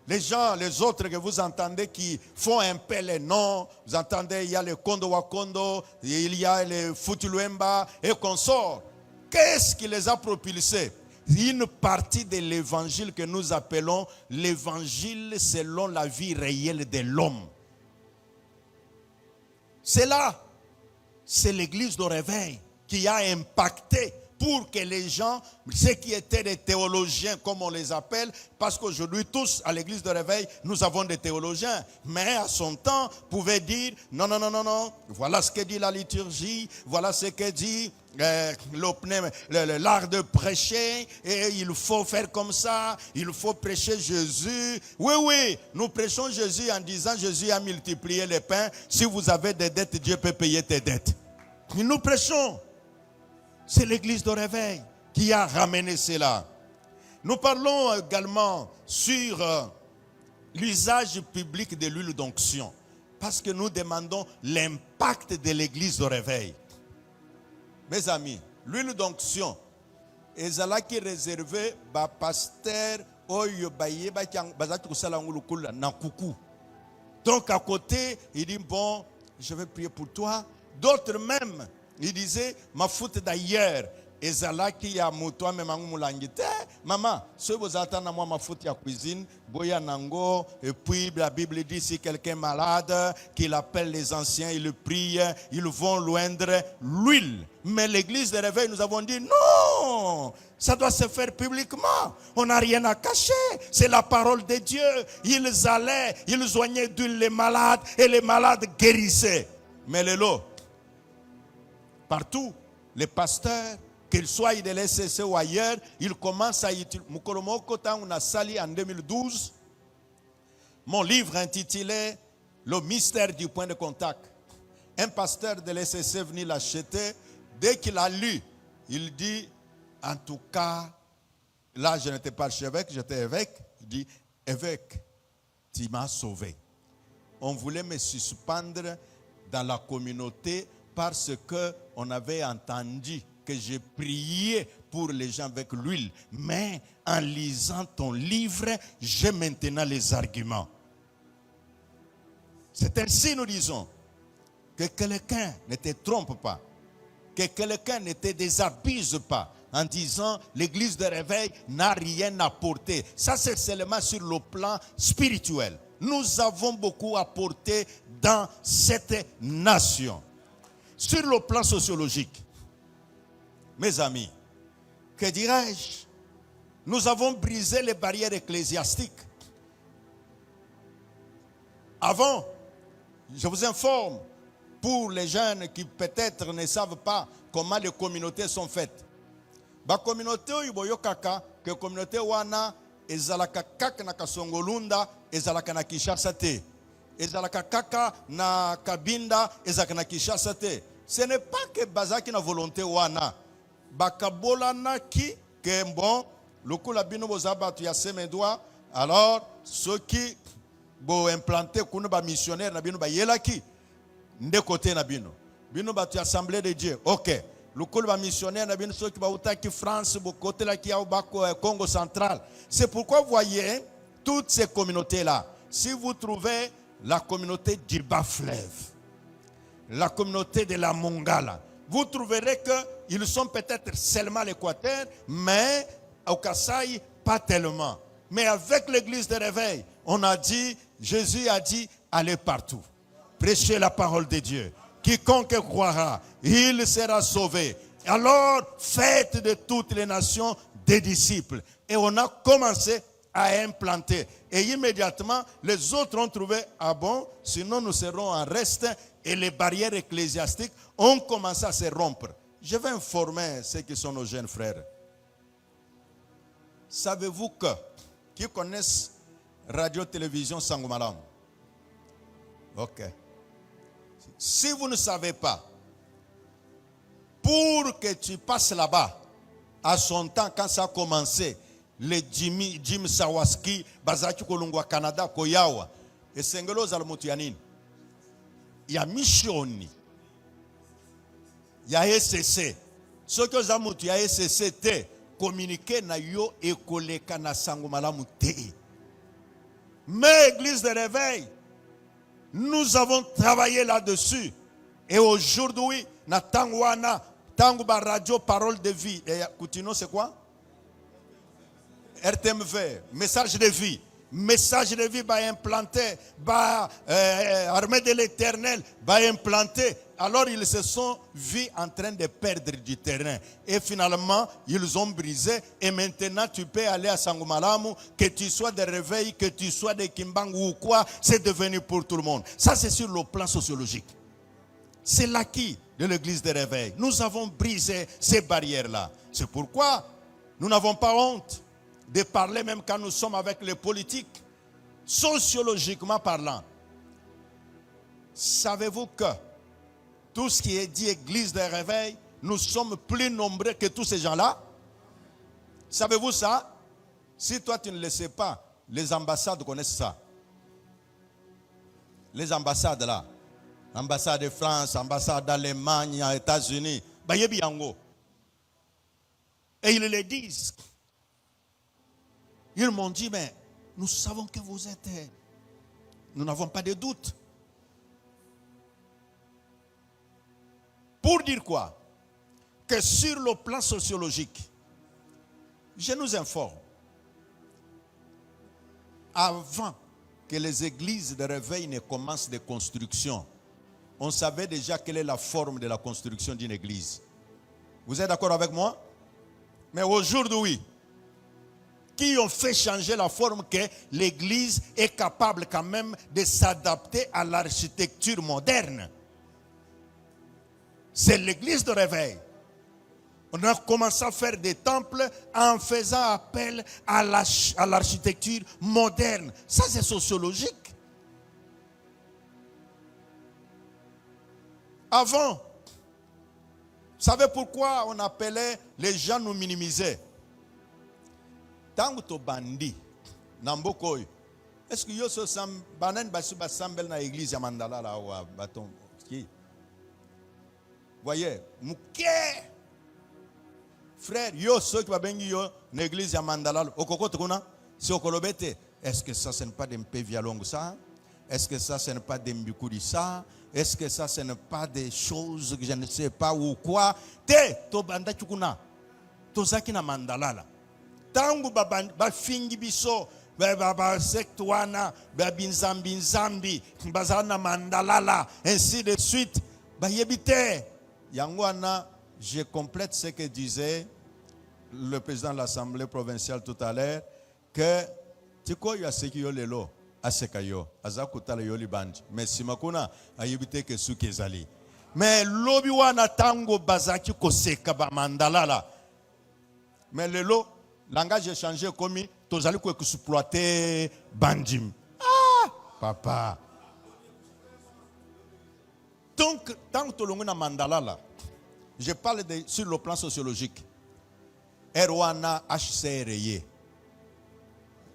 Les gens, les autres que vous entendez qui font un peu les noms, vous entendez, il y a le Kondo Wakondo, il y a le Futuluemba et consorts. Qu'est-ce qui les a propulsés? Une partie de l'évangile que nous appelons l'évangile selon la vie réelle de l'homme. C'est là, c'est l'église de réveil qui a impacté pour que les gens, ceux qui étaient des théologiens comme on les appelle, parce qu'aujourd'hui tous à l'église de réveil, nous avons des théologiens, mais à son temps, pouvaient dire, non, non, non, non, non, voilà ce que dit la liturgie, voilà ce que dit l'art de prêcher, et il faut faire comme ça, il faut prêcher Jésus. Oui, oui, nous prêchons Jésus en disant, Jésus a multiplié les pains, si vous avez des dettes, Dieu peut payer tes dettes. nous prêchons. C'est l'église de réveil qui a ramené cela. Nous parlons également sur l'usage public de l'huile d'onction. Parce que nous demandons l'impact de l'église de réveil. Mes amis, l'huile d'onction est réservée par pasteur oyo bayeba bazaki kusala ngulukula na kuku. Donc à côté, il dit bon, je vais prier pour toi. D'autres même, il disait ma faute d'ailleurs. Ezalaki ya mutoa memangu mulangite. Maman, ce vous attendez moi ma faute ya cuisine, boya nango. Et puis la Bible dit si quelqu'un est malade, qu'il appelle les anciens, ils prient, ils vont loindre l'huile. Mais l'église de réveil, nous avons dit non, ça doit se faire publiquement. On n'a rien à cacher. C'est la parole de Dieu. Ils allaient, ils soignaient d'huile les malades et les malades guérissaient. Mais les lots, partout, les pasteurs, qu'ils soient de l'SCC ou ailleurs, ils commencent à utiliser. On a sali en 2012 mon livre intitulé Le mystère du point de contact. Un pasteur de l'SCC est venu l'acheter. Dès qu'il a lu, il dit, en tout cas, là je n'étais pas archevêque, j'étais évêque. Il dit, évêque, tu m'as sauvé. On voulait me suspendre dans la communauté parce qu'on avait entendu que j'ai prié pour les gens avec l'huile. Mais en lisant ton livre, j'ai maintenant les arguments. C'est ainsi nous disons que quelqu'un ne te trompe pas, que quelqu'un ne te désabuse pas en disant l'église de réveil n'a rien apporté. Ça c'est seulement sur le plan spirituel. Nous avons beaucoup apporté dans cette nation. Sur le plan sociologique, mes amis, que dirais-je? Nous avons brisé les barrières ecclésiastiques. Avant, je vous informe, pour les jeunes qui peut-être ne savent pas comment les communautés sont faites. La communauté Iboyokaka, que la communauté Wana, ezalaka kaka na Kasongolunda, ezalaka na Kinshasa te. Ezalaka kaka na Kabinda, ezalaka na Kinshasa te. Ce n'est pas que bazaki na volonté Wana. Bakabolana ki que bon lokula bino bozaba tu ya semedwa alors ceux qui bo implanter kuno ba missionnaire na bino ba yelaki nde côté na bino ba tu assemblée de Dieu. OK, lokula ba missionnaire na bino ceux qui ba utaki France bo côté la ki au Congo central. C'est pourquoi vous voyez toutes ces communautés là. Si vous trouvez la communauté du Bas-Fleuve, la communauté de la Mongala, vous trouverez qu'ils sont peut-être seulement l'Équateur, mais au Kasaï, pas tellement. Mais avec l'église de réveil, on a dit, Jésus a dit, allez partout. Prêchez la parole de Dieu. Quiconque croira, il sera sauvé. Alors, faites de toutes les nations des disciples. Et on a commencé à implanter. Et immédiatement, les autres ont trouvé, ah bon, sinon nous serons en reste. Et les barrières ecclésiastiques ont commencé à se rompre. Je vais informer ceux qui sont nos jeunes frères. Savez-vous que, qui connaissent radio-télévision Sangomalam? Ok. Si vous ne savez pas, pour que tu passes là-bas, à son temps, quand ça a commencé, les Jim Sawaski, Bazaki Kolungwa Canada, Koyawa, et Sengelo Zalmoutianin, il y a Missioni, il y a SCC. Ce que vous avez dit, il y a SCC, communiquer na yo et koleka na Sangomalamu te. Mais église de réveil, nous avons travaillé là-dessus. Et aujourd'hui, na Tangwana, Tanguba Radio Parole de Vie. Et Koutino, c'est quoi? RTMV, message de vie. Message de vie va implanter, va armée de l'éternel, va implanter. Alors ils se sont vus en train de perdre du terrain. Et finalement, ils ont brisé. Et maintenant, tu peux aller à Sangomalamu, que tu sois de réveil, que tu sois de Kimbangu ou quoi, c'est devenu pour tout le monde. Ça, c'est sur le plan sociologique. C'est l'acquis de l'église de réveil. Nous avons brisé ces barrières-là. C'est pourquoi nous n'avons pas honte de parler même quand nous sommes avec les politiques, sociologiquement parlant. Savez-vous que tout ce qui est dit église de réveil, nous sommes plus nombreux que tous ces gens-là. Savez-vous ça? Si toi tu ne le sais pas, les ambassades connaissent ça. Les ambassades là, ambassade de France, ambassade d'Allemagne, aux États-Unis, bayebi yango. Et ils le disent. Ils m'ont dit, mais nous savons que vous êtes. Nous n'avons pas de doute. Pour dire quoi? Que sur le plan sociologique, je nous informe, avant que les églises de réveil ne commencent des constructions, on savait déjà quelle est la forme de la construction d'une église. Vous êtes d'accord avec moi? Mais aujourd'hui, qui ont fait changer la forme que l'église est capable quand même de s'adapter à l'architecture moderne? C'est l'église de réveil. On a commencé à faire des temples en faisant appel à l'architecture moderne. Ça, c'est sociologique. Avant, vous savez pourquoi on appelait les gens nous minimisaient? Tant que bandi, Nambokoy, est-ce que yo so sam banen basu basambel na église ya mandala la wa baton qui? Voyez, mouké. Frère, yo ceux qui va bengi yo l'église ya mandala okoko tukuna si okolobete. Est-ce que ça ce n'est pas des mpevialongo ça? Est-ce que ça ce n'est pas des mbikuri ça? Est-ce que ça ce n'est pas des choses que je ne sais pas ou quoi? Te to banda tukuna. To zaki na mandala la. Tangu ba fingi biso ba sektuana ba binzambi bazana mandalala ainsi de suite ba yebite yangwana. Je complète ce que disait le président de l'Assemblée provinciale tout à l'heure, que tiko ya sekiyo lelo asekayo azakutala yo libandi mais simakuna ayibite ke sukezali mais lobi wana tango bazaki koseka ba mandalala mais lelo langage changé comme tozali ko exploiter bandim. Ah papa, donc tant que l'on a mandalala, je parle sur le plan sociologique. Erwana HCR.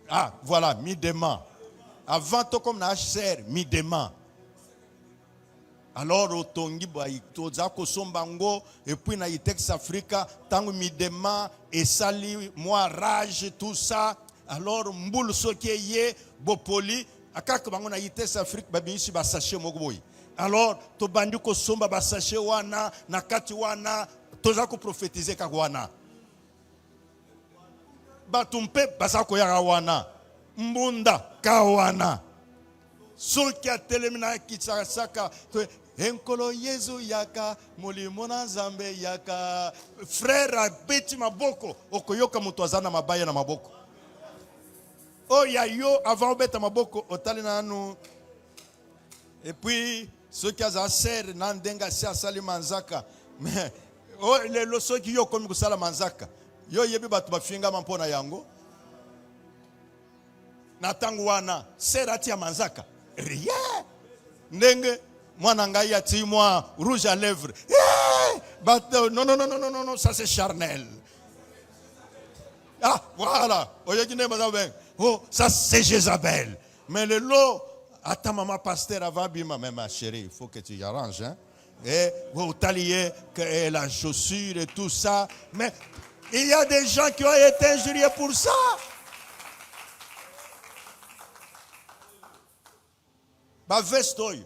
Ah, voilà, mi-demain. Avant tout comme na HCR, mi-demain. Alors, au Tongi, Tozako Sombango, et puis na Itex Africa, tango mi-demain, et sali, moi, rage, tout ça. Alors, Mboul Sokeye, Bopoli, akak bango na Itex Africa, babinisi basache mogboy. Alors, to bandi ko somba basache wana, nakati wana, tozako prophétiser kakwana. Batumpe basako yaka wana, mbunda kawana. Soki a telemina kitsaka, enkolo Yezu yaka, molimona zambe yaka. Frère abeti maboko, okoyoka mutwazana mabaya na maboko. Oh ya yo avant beta maboko, otali na anu. Et puis ceux qui ont serre nandenga si asali manzaka mais oh le ceux qui yo comme kusala manzaka yo yebi batu bafinga mampona yango na tangu wana serre ati ya manzaka rien ndenge mwana ngai ati moi rouge à lèvres non ça c'est charnel. Ah voilà oh ça c'est Jézabel mais le lot. Attends, maman pasteur avant bima, mais ma chérie, il faut que tu y arranges. Hein? Et vous taliez que la chaussure et tout ça. Mais il y a des gens qui ont été injuriés pour ça. Ba vestoy.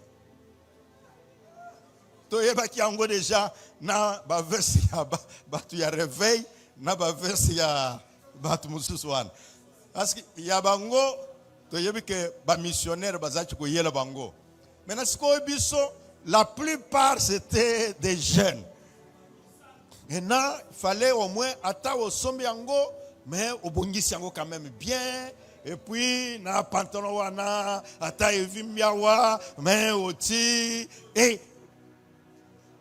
Toye ba ki ango déjà na ba veste ya ba tu ya réveil na ba veste ya ba tu mususwan. Parce que ya bango toyebi que ba missionnaire bazaki ko yela bango. Maintenant ce ko biso la plupart c'était des jeunes. Et là, il fallait au moins ata au sombi yango mais au bongisi yango quand même bien. Et puis na pantalon wana ata evi miawa mais aussi et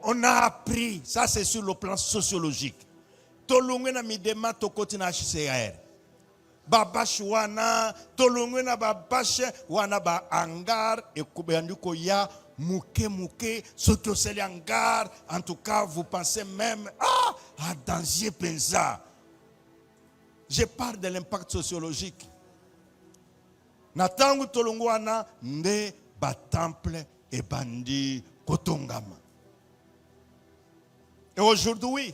on a appris ça c'est sur le plan sociologique. Tolungu na midema tokoti na HCR. Babash wana tolungu na babash wana ba hangar et kubandiko ya mouké, ceux qui sont en gare, en tout cas, vous pensez même, à danger pensa. Je parle de l'impact sociologique. Natangu tolongwana nde batemple et bandi kotongama. Et aujourd'hui,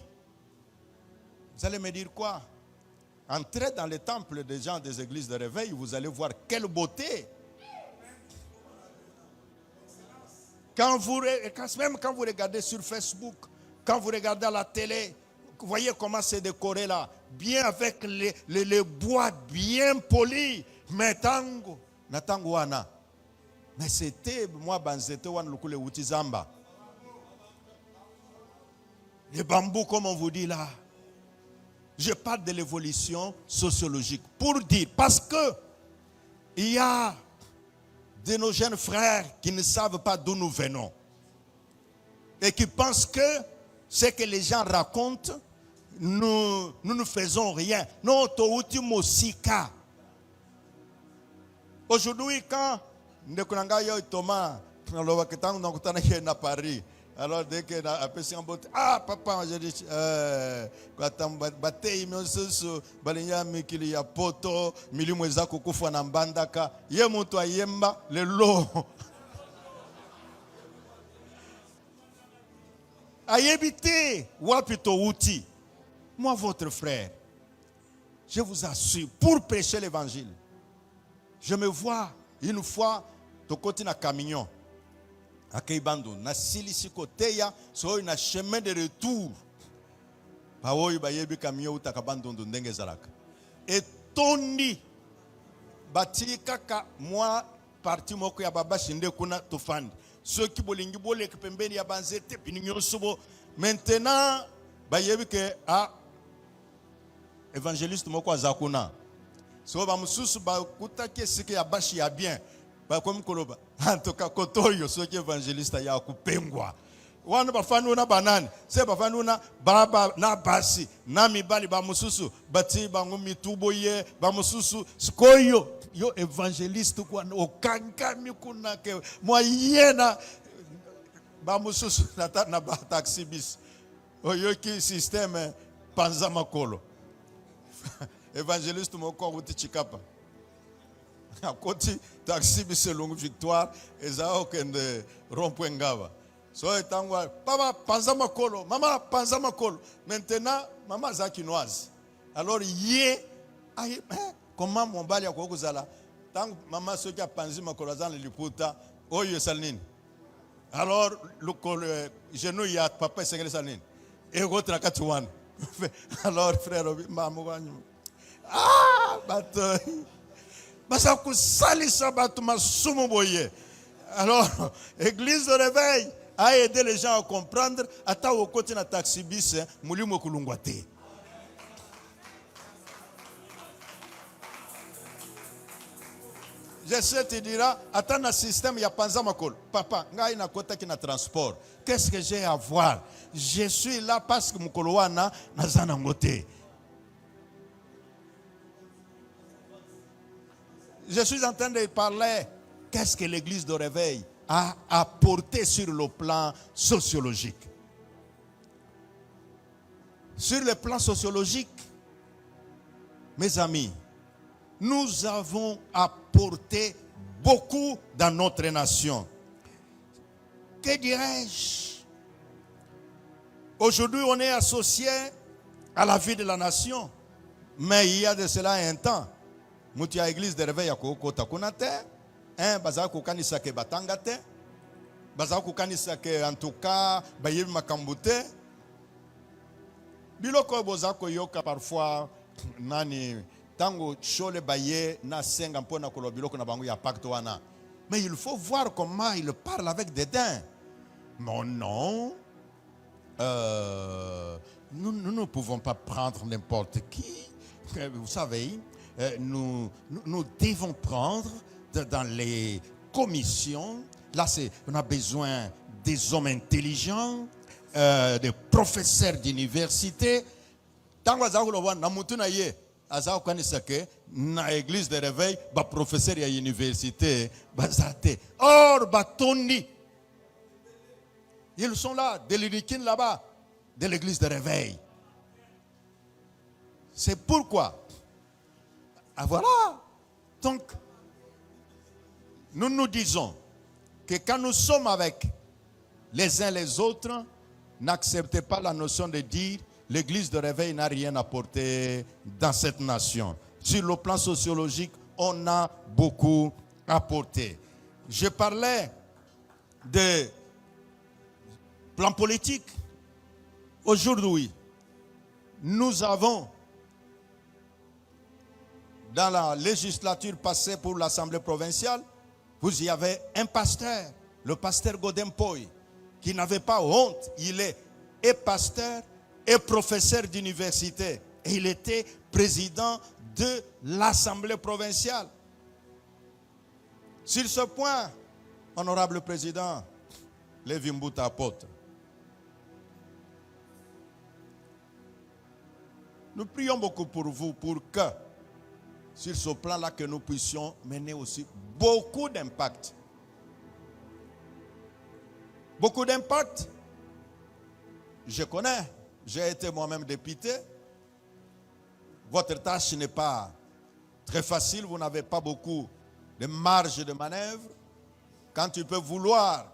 vous allez me dire quoi? Entrez dans les temples des gens des églises de réveil, vous allez voir quelle beauté. Même quand vous regardez sur Facebook, quand vous regardez à la télé, vous voyez comment c'est décoré là, bien avec les bois bien polis. Mais tango, natango wana. Mais c'était moi banzete wan lukule utizamba. Les bambous comme on vous dit là. Je parle de l'évolution sociologique pour dire, parce que il y a de nos jeunes frères qui ne savent pas d'où nous venons et qui pensent que ce que les gens racontent, nous ne faisons rien. Non, ultimo sika. Aujourd'hui, quand Ndekunanga yo Thomas, na Paris, alors dès que la personne papa, je dis batei miosusu balinya mikili ya poto milimu eza kukufa na mbandaka ye mutu ayemba lelo ayebite wapito uti. Moi votre frère, je vous assure, pour prêcher l'évangile, je me vois une fois de côté na camion à Keibando, na silisi koteya, so na chemin de retour. Paoyi bayebi camion utakabando ndenge zalaka. Et Tony bati kaka moi parti moko ya baba shinde kuna tofandi. Ceux qui bolingi bole pembeni ya banzete pininyo subo. Maintenant bayebi ke évangéliste moko azakuna. So ba mususu ba kutake sike ya bashi ya bien. Comme Koloba, en tout cas, Kotoyo, ceux qui évangélistes, il y a Kupengwa. Wana bafanu na banane, se bafanu na baba na basi, na mibali ba mususu, bati bangu mituboye, ba mususu, skoyo, yo évangéliste kwa okankami kuna ke moyena ba mususu na ba taxi bis. Oyo ki système panza makolo. Évangéliste moko uti chikapa. À côté taxi c'est longue victoire et ça okende rond-point ngava so etangwa papa panza makolo mama panza makolo maintenant maman za kinoise alors comment mon bali ya kokuzala tant maman so ki panzi makolo za liputa oyo salnini alors le genou ya papa sengele salnini et votre katuan alors frère maman bato alors, l'église de réveil a aidé les gens à comprendre. Ata au côté na taxi bis, mulimo kulungwate. J'essaie de dire, attends un système, il y a pas de makol. Papa, ngai na kota ki na transport. Qu'est-ce que j'ai à voir? Je suis là parce que mukolowana na zana ngote. Je suis en train de parler, qu'est-ce que l'église de réveil a apporté sur le plan sociologique. Sur le plan sociologique, mes amis, nous avons apporté beaucoup dans notre nation. Que dirais-je? Aujourd'hui, on est associé à la vie de la nation, mais il y a de cela un temps. Mutia église de réveil ya kokota kunate baza kokanisa ke batangate baza kokanisa ke en tout cas bayebi makambute biloko boza koyoka parfois nani tango chole baye na senga mpona kolo biloko na bango ya pacte wana, mais il faut voir comment il parle avec dédain. Non, nous ne pouvons pas prendre n'importe qui, vous savez. Nous devons prendre dans les commissions. Là, on a besoin des hommes intelligents, des professeurs d'université. Tant que na église de réveil, ba professeur à université, bazate. Or, batoni, Ils sont là, de l'Unikin là-bas, de l'église de réveil. C'est pourquoi. Ah voilà. Donc, nous nous disons que quand nous sommes avec les uns les autres, n'acceptez pas la notion de dire l'église de réveil n'a rien apporté dans cette nation. Sur le plan sociologique, on a beaucoup apporté. Je parlais de plan politique. Aujourd'hui, nous avons, dans la législature passée pour l'Assemblée provinciale, vous y avez un pasteur, le pasteur Godempoy, qui n'avait pas honte. Il est et pasteur et professeur d'université. Et il était président de l'Assemblée provinciale. Sur ce point, honorable président, Lévi Mbouta apôtre, nous prions beaucoup pour vous, pour que, sur ce plan-là, que nous puissions mener aussi beaucoup d'impact. Beaucoup d'impact. Je connais, j'ai été moi-même député. Votre tâche n'est pas très facile, vous n'avez pas beaucoup de marge de manœuvre. Quand tu peux vouloir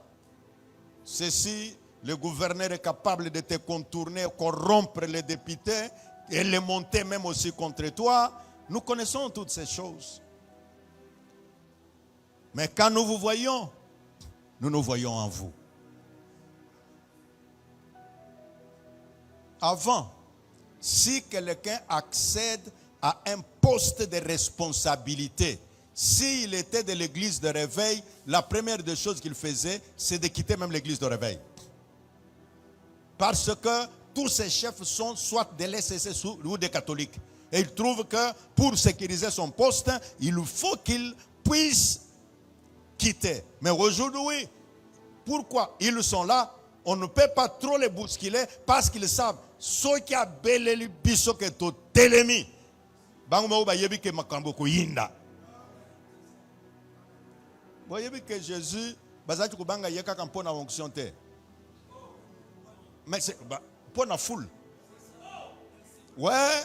ceci, le gouverneur est capable de te contourner, corrompre les députés et les monter même aussi contre toi. Nous connaissons toutes ces choses. Mais quand nous vous voyons, nous nous voyons en vous. Avant, si quelqu'un accède à un poste de responsabilité, s'il était de l'église de réveil, la première des choses qu'il faisait, c'est de quitter même l'église de réveil. Parce que tous ces chefs sont soit des LCC ou des catholiques. Et il trouve que pour sécuriser son poste, il faut qu'il puisse quitter. Mais aujourd'hui, pourquoi ils sont là? On ne peut pas trop les bousculer parce qu'ils savent ceux qui a belé biso que to telemi. Bango ba yebi ke makambo ko yinda. Ba yebi que Jésus bazati ko banga yeka kampo na onction te. Mais c'est pour la foule. Ouais.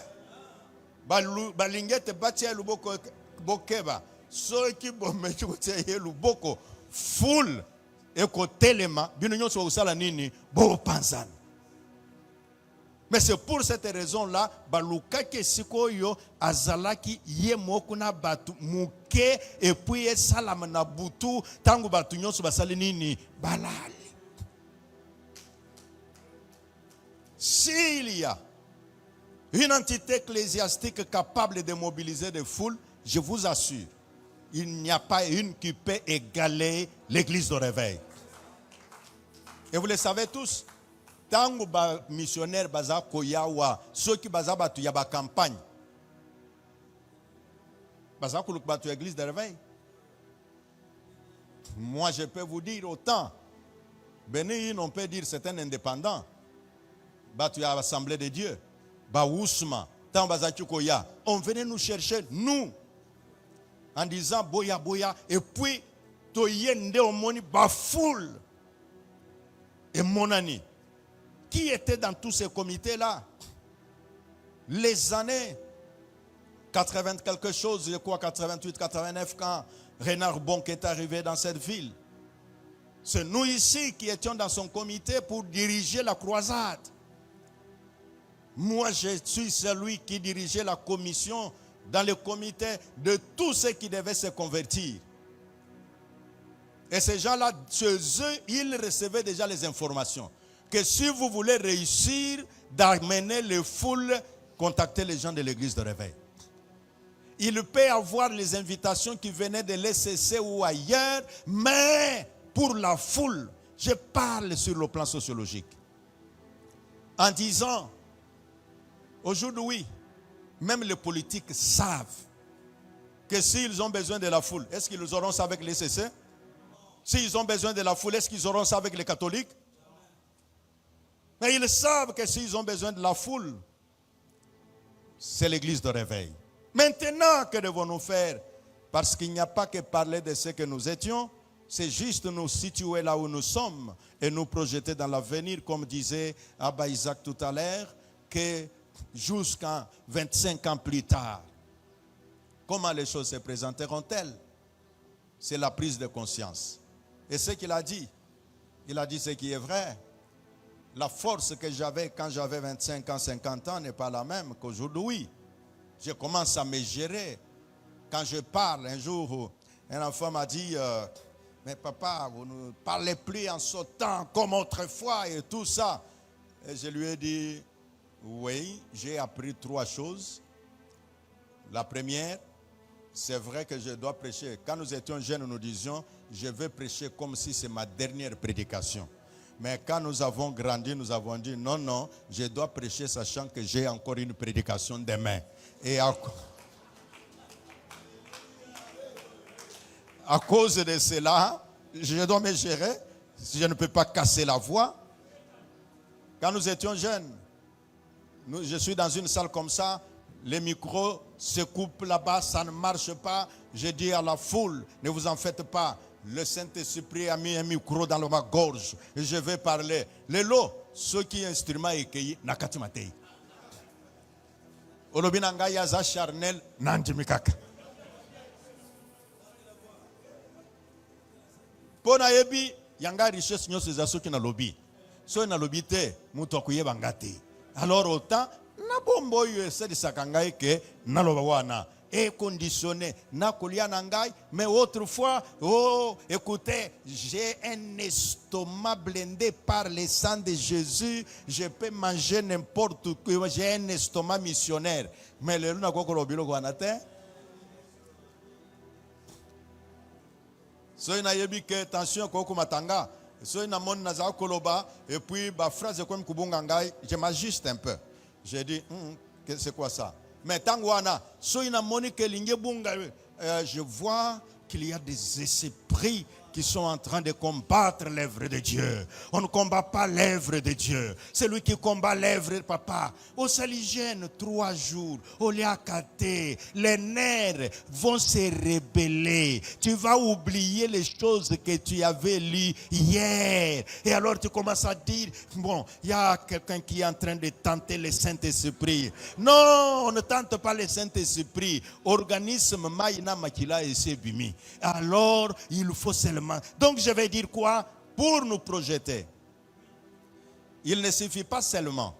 Balingete batia luboko bokeba. Ceux qui bometu te luboko foule. Et côté lema, binonyo so usala nini bo panzan. Mais c'est pour cette raison-là, baluka ke sikoyo azalaki ye mokuna batu muke et puis salam na butu tangu batu nyonso basali nini balali. S'il y a une entité ecclésiastique capable de mobiliser des foules, je vous assure, il n'y a pas une qui peut égaler l'église de réveil. Et vous le savez tous, tango ba missionnaire baza koyawa, ceux qui baza batu ya ba campagne, baza kuluk batu église de réveil. Moi je peux vous dire autant, Béni on peut dire c'est un indépendant, batu ya assemblée de Dieu, ba ousma, tango baza koya, on venait nous chercher, nous, en disant boya boya, et puis toyende omoni ba foule. Et mon ami, qui était dans tous ces comités-là? Les années 80 quelque chose, je crois 88, 89, quand Renard Bonk est arrivé dans cette ville. C'est nous ici qui étions dans son comité pour diriger la croisade. Moi, je suis celui qui dirigeait la commission dans le comité de tous ceux qui devaient se convertir. Et ces gens-là, chez eux, ils recevaient déjà les informations. Que si vous voulez réussir d'amener les foules, contactez les gens de l'église de réveil. Il peut y avoir les invitations qui venaient de l'ECC ou ailleurs, mais pour la foule, je parle sur le plan sociologique. En disant, aujourd'hui, même les politiques savent que s'ils ont besoin de la foule, est-ce qu'ils auront ça avec l'ECC? S'ils ont besoin de la foule, est-ce qu'ils auront ça avec les catholiques? Mais ils savent que s'ils ont besoin de la foule, c'est l'église de réveil. Maintenant, que devons-nous faire? Parce qu'il n'y a pas que parler de ce que nous étions, c'est juste nous situer là où nous sommes et nous projeter dans l'avenir, comme disait Abba Isaac tout à l'heure, que jusqu'à 25 ans plus tard, comment les choses se présenteront-elles? C'est la prise de conscience. Et ce qu'il a dit ce qui est vrai. La force que j'avais quand j'avais 25 ans, 50 ans n'est pas la même qu'aujourd'hui. Je commence à me gérer. Quand je parle, un jour, un enfant m'a dit, mais papa, vous ne parlez plus en sautant comme autrefois et tout ça. Et je lui ai dit, oui, j'ai appris 3 choses. La première, c'est vrai que je dois prêcher. Quand nous étions jeunes, nous disions, je vais prêcher comme si c'est ma dernière prédication. Mais quand nous avons grandi, nous avons dit, non, non, je dois prêcher sachant que j'ai encore une prédication demain. Et à cause de cela, je dois me gérer. Je ne peux pas casser la voix. Quand nous étions jeunes, je suis dans une salle comme ça, les micros se coupent là-bas, ça ne marche pas. Je dis à la foule, ne vous en faites pas. Le Saint-Esprit a mis un micro dans ma gorge et je vais parler. Les lots, ceux qui instrument écueilli, nakati matei. Olobinanga yaza charnel nanjimikaka. Pona yebi yanga richesse nyose za soki na lobby. So na lobby te mutu akuyeba ngati. Alors autant na bombo yo ese sakangai ke na loba wana. Et conditionné, n'a kolia nangai, mais autrefois, oh, écoutez, j'ai un estomac blindé par le sang de Jésus, je peux manger n'importe quoi, j'ai un estomac missionnaire. Mais le luna koko lobilo guanate. So ina yebi que attention koko matanga, so ina mon naza koloba, et puis ba phrase comme kubunga ngai, je m'ajuste un peu. J'ai dit, c'est quoi ça? Mais tangwana, je vois qu'il y a des esprits qui sont en train de combattre l'œuvre de Dieu. On ne combat pas l'œuvre de Dieu. C'est lui qui combat l'œuvre de papa. Au Saligène, 3 jours. Au Liakate, les nerfs vont se rebeller. Tu vas oublier les choses que tu avais lues hier. Et alors tu commences à dire, bon, il y a quelqu'un qui est en train de tenter le Saint-Esprit. Non, on ne tente pas le Saint-Esprit. Organisme Maïna Makila et Sebimi. Alors, il faut seulement. Donc je vais dire quoi? Pour nous projeter, il ne suffit pas seulement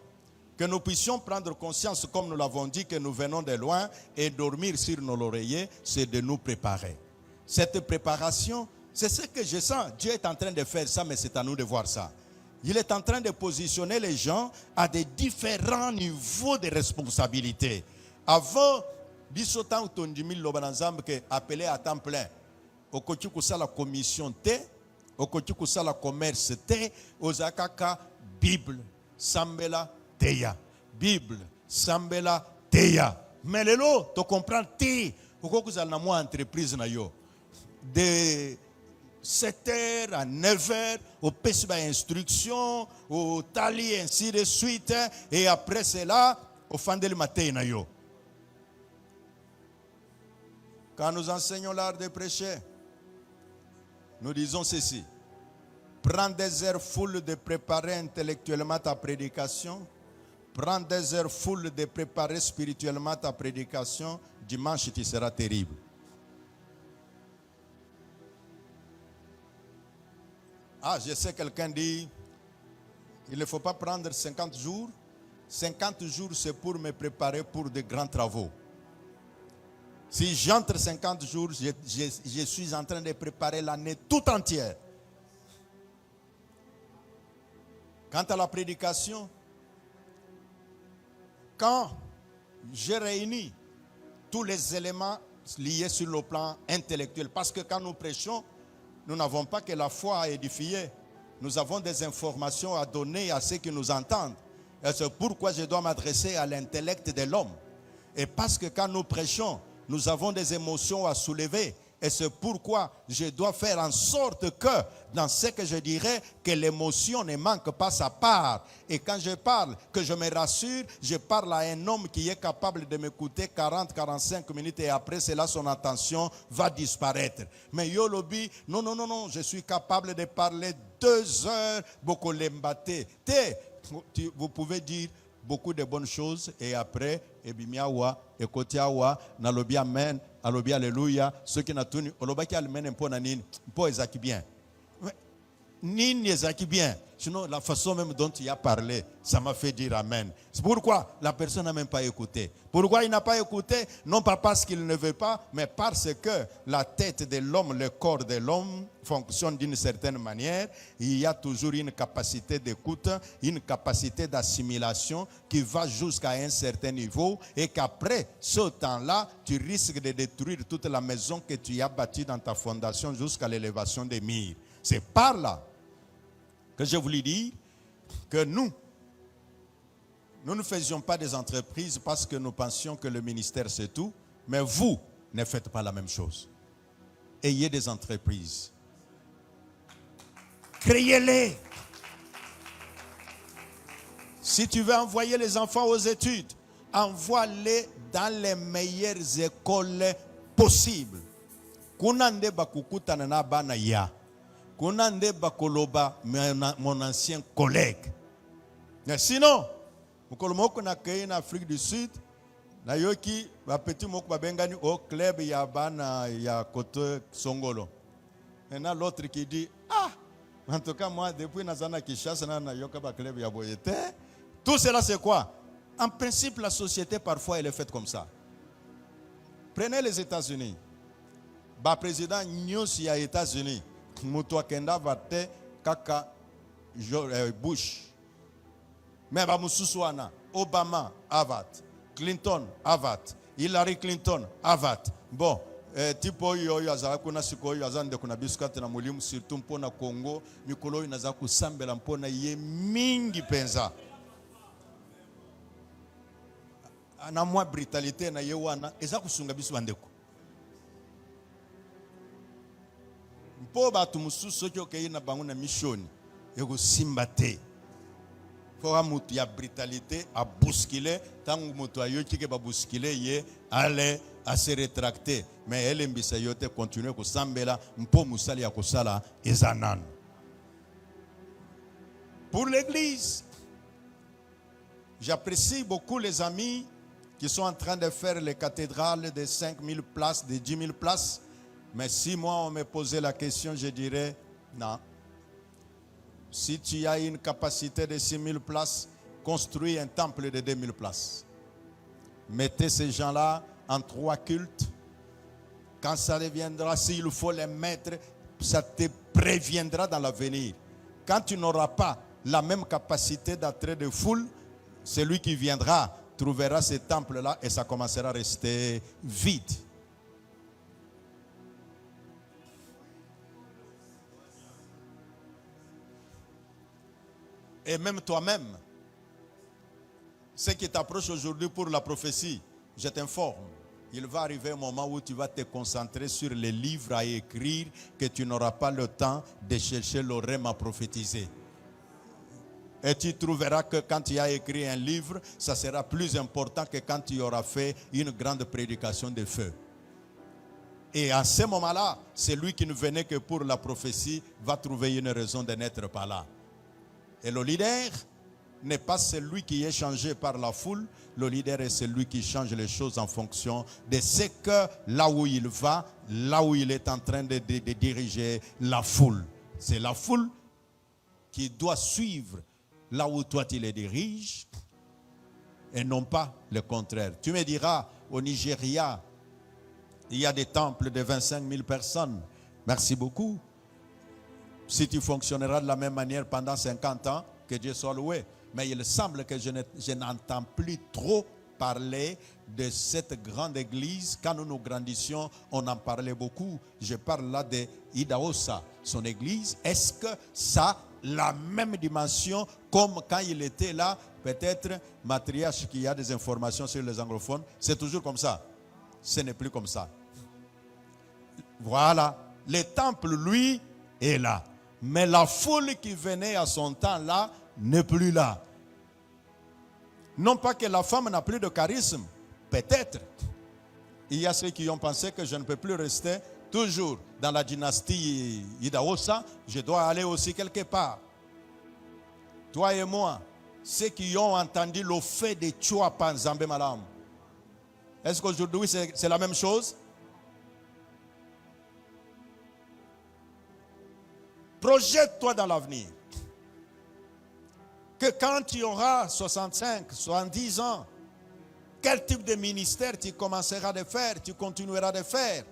que nous puissions prendre conscience, comme nous l'avons dit, que nous venons de loin et dormir sur nos oreillers, c'est de nous préparer. Cette préparation, c'est ce que je sens. Dieu est en train de faire ça, mais c'est à nous de voir ça. Il est en train de positionner les gens à des différents niveaux de responsabilité. Avant, bisotan utondimil lobanazam que appelé à temps plein. Au côté de la commission T, au côté de la commerce T, aux akaka Bible, Sambela, Teya. Bible, Sambela, Teya. Mais le lot, tu comprends, T, au côté de la entreprise na yo. De 7h à 9h, au PSB instruction, au tali, ainsi de suite, et après cela, au fin de matin na yo. Quand nous enseignons l'art de prêcher, nous disons ceci. Prends des heures full de préparer intellectuellement ta prédication. Prends des heures full de préparer spirituellement ta prédication. Dimanche, tu seras terrible. Ah, je sais, quelqu'un dit, il ne faut pas prendre 50 jours. 50 jours, c'est pour me préparer pour de grands travaux. Si j'entre 50 jours, je suis en train de préparer l'année tout entière. Quant à la prédication, quand j'ai réuni tous les éléments liés sur le plan intellectuel, parce que quand nous prêchons, nous n'avons pas que la foi à édifier, nous avons des informations à donner à ceux qui nous entendent. Et c'est pourquoi je dois m'adresser à l'intellect de l'homme. Et parce que quand nous prêchons, nous avons des émotions à soulever. Et c'est pourquoi je dois faire en sorte que, dans ce que je dirais, que l'émotion ne manque pas sa part. Et quand je parle, que je me rassure, je parle à un homme qui est capable de m'écouter 40-45 minutes et après cela, son attention va disparaître. Mais Yolobi, non, je suis capable de parler 2 heures, beaucoup l'embaté. Vous pouvez dire beaucoup de bonnes choses et après, ebimiawa, ekotiawa, nalobi amen, alobi alléluia, ceux qui n'ont olobaki amen un peu nanine, po ezaki bien. Nini ezaki bien. Sinon, la façon même dont il a parlé, ça m'a fait dire amen. C'est pourquoi la personne n'a même pas écouté. Pourquoi il n'a pas écouté? Non pas parce qu'il ne veut pas, mais parce que la tête de l'homme, le corps de l'homme fonctionne d'une certaine manière. Il y a toujours une capacité d'écoute, une capacité d'assimilation qui va jusqu'à un certain niveau et qu'après ce temps-là, tu risques de détruire toute la maison que tu as bâtie dans ta fondation jusqu'à l'élévation des murs. C'est par là que je voulais dire que nous ne faisions pas des entreprises parce que nous pensions que le ministère c'est tout, mais vous ne faites pas la même chose. Ayez des entreprises. Créez-les. Si tu veux envoyer les enfants aux études, envoie-les dans les meilleures écoles possibles. Kunande bakukutana na bana ya. Kunande bakoloba mon ancien collègue. Mais sinon, mukolomoko na kei na Afrique du Sud, na yoki ba petit moko babengani au club ya bana ya Koto Songolo. Et là l'autre qui dit en tout cas moi depuis nazana Kinshasa na yoka ba club ya Boyete. Tout cela c'est quoi? En principe la société parfois elle est faite comme ça. Prenez les États-Unis. Ba président nyosi ya États-Unis. Mutua kenda vate kaka Bush. Mais ba mususuana Obama avat, Clinton avat, Hillary Clinton avat. Bon, tipo yo azala kuna siko yo azande kuna biskate na mulimu surtout mpona Congo, mikolo inaza kusambela mpona ye mingi penza. Na mwa brutalité na ye wana eza kusunga bisu bandeko. Mpo batu mususu ki okei na bango na mission eko simba te. Fora mutu ya brutalité a bousculer tangu mutu ayoki ke ba bousculer ye ale a se rétracter mais elle mbisa yote continuer ko sambela mpo musali ya kosala ezanan. Pour l'église, j'apprécie beaucoup les amis qui sont en train de faire les cathédrales de 5000 places, de 10 000 places. Mais si moi on me posait la question, je dirais non. Si tu as une capacité de 6 000 places, construis un temple de 2 000 places. Mettez ces gens-là en 3 cultes. Quand ça deviendra, s'il faut les mettre, ça te préviendra dans l'avenir. Quand tu n'auras pas la même capacité d'attrait de foule, celui qui viendra trouvera ces temples-là et ça commencera à rester vide. Et même toi-même, ce qui t'approche aujourd'hui pour la prophétie, je t'informe, il va arriver un moment où tu vas te concentrer sur les livres à écrire que tu n'auras pas le temps de chercher le rêve à prophétiser. Et tu trouveras que quand tu as écrit un livre, ça sera plus important que quand tu auras fait une grande prédication de feu. Et à ce moment-là, celui qui ne venait que pour la prophétie va trouver une raison de n'être pas là. Et le leader n'est pas celui qui est changé par la foule. Le leader est celui qui change les choses en fonction de ce que là où il va, là où il est en train de diriger la foule. C'est la foule qui doit suivre là où toi tu les diriges et non pas le contraire. Tu me diras, au Nigeria, il y a des temples de 25 000 personnes. Merci beaucoup. Si tu fonctionneras de la même manière pendant 50 ans, que Dieu soit loué. Mais il semble que je n'entends plus trop parler de cette grande église. Quand nous grandissions, on en parlait beaucoup. Je parle là de Idaosa, son église. Est-ce que ça a la même dimension comme quand il était là? Peut-être Matriarche qui a des informations sur les anglophones. C'est toujours comme ça. Ce n'est plus comme ça. Voilà. Le temple, lui, est là. Mais la foule qui venait à son temps là, n'est plus là. Non pas que la femme n'a plus de charisme. Peut-être. Il y a ceux qui ont pensé que je ne peux plus rester toujours dans la dynastie Idaosa. Je dois aller aussi quelque part. Toi et moi, ceux qui ont entendu le fait de Chouapa Nzambe Malam. Est-ce qu'aujourd'hui c'est la même chose? Projette-toi dans l'avenir. Que quand tu auras 65, 70 ans, quel type de ministère tu commenceras de faire, tu continueras de faire.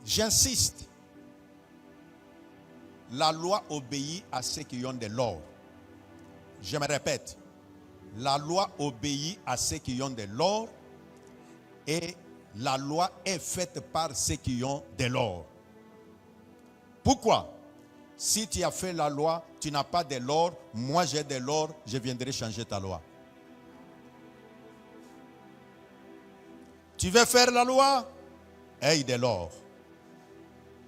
J'insiste. La loi obéit à ceux qui ont de l'or. Je me répète. La loi obéit à ceux qui ont de l'or et la loi est faite par ceux qui ont de l'or. Pourquoi? Si tu as fait la loi, tu n'as pas de l'or, moi j'ai de l'or, je viendrai changer ta loi. Tu veux faire la loi? Aie de l'or.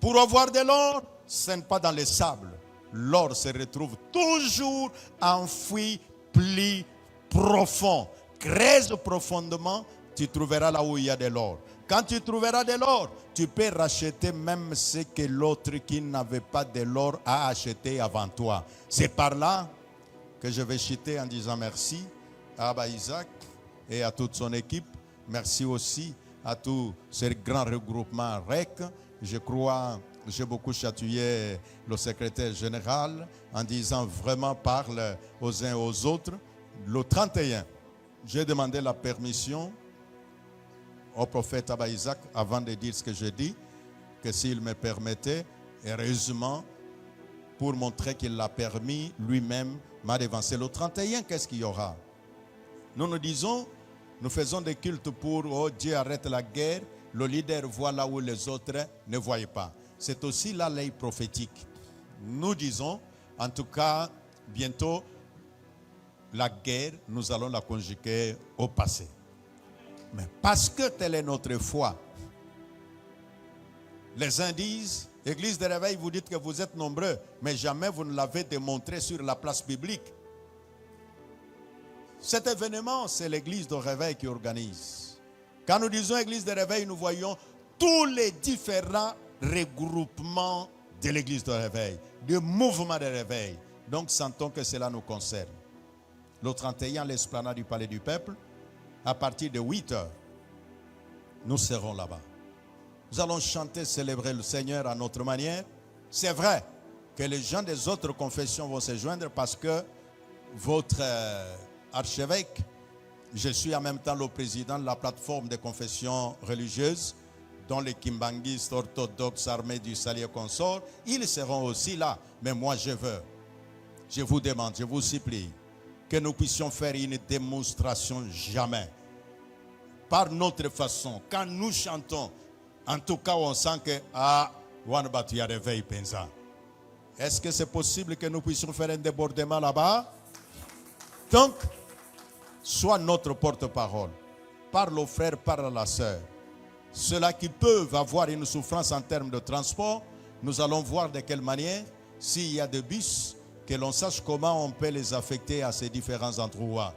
Pour avoir de l'or, ce n'est pas dans le sable. L'or se retrouve toujours enfoui, plus profond. Creuse profondément, tu trouveras là où il y a de l'or. Quand tu trouveras de l'or, tu peux racheter même ce que l'autre qui n'avait pas de l'or a acheté avant toi. C'est par là que je vais chuter en disant merci à Abba Isaac et à toute son équipe. Merci aussi à tous ces grands regroupements REC. Je crois, j'ai beaucoup chatouillé le secrétaire général en disant vraiment parle aux uns et aux autres. Le 31, j'ai demandé la permission au prophète Abba Isaac avant de dire ce que je dis, que s'il me permettait, heureusement, pour montrer qu'il l'a permis, lui-même m'a devancé. Le 31, qu'est-ce qu'il y aura? Nous disons, nous faisons des cultes pour oh, Dieu arrête la guerre, le leader voit là où les autres ne voient pas. C'est aussi la loi prophétique. Nous disons, en tout cas, bientôt, la guerre, nous allons la conjuguer au passé. Mais parce que telle est notre foi, les uns disent, Église de réveil, vous dites que vous êtes nombreux, mais jamais vous ne l'avez démontré sur la place publique. Cet événement, c'est l'église de réveil qui organise. Quand nous disons église de réveil, nous voyons tous les différents regroupements de l'église de réveil, du mouvement de réveil. Donc, sentons que cela nous concerne. Le 31, l'esplanade du palais du peuple, à partir de 8 heures, nous serons là-bas. Nous allons chanter, célébrer le Seigneur à notre manière. C'est vrai que les gens des autres confessions vont se joindre parce que votre archevêque, je suis en même temps le président de la plateforme des confessions religieuses, dont les kimbanguistes orthodoxes armés du Salut et consorts, ils seront aussi là. Mais moi je vous demande, je vous supplie, que nous puissions faire une démonstration jamais. Par notre façon, quand nous chantons, en tout cas on sent que Wanbatu a réveil pensa. Est-ce que c'est possible que nous puissions faire un débordement là-bas? Donc, sois notre porte-parole. Parle aux frères, parle à la sœur. Ceux-là qui peuvent avoir une souffrance en termes de transport, nous allons voir de quelle manière, s'il y a des bus, que l'on sache comment on peut les affecter à ces différents endroits.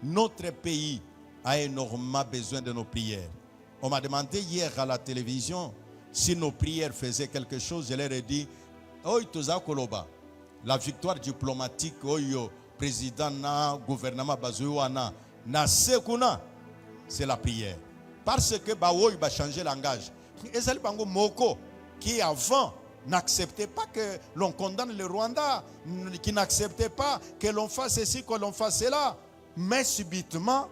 Notre pays a énormément besoin de nos prières. On m'a demandé hier à la télévision si nos prières faisaient quelque chose. Je leur ai dit, la victoire diplomatique, président, gouvernement, c'est la prière. Parce que Baoui va changer le langage. Et c'est le Bango Moko qui avant n'acceptait pas que l'on condamne le Rwanda, qui n'acceptait pas que l'on fasse ceci, que l'on fasse cela. Mais subitement,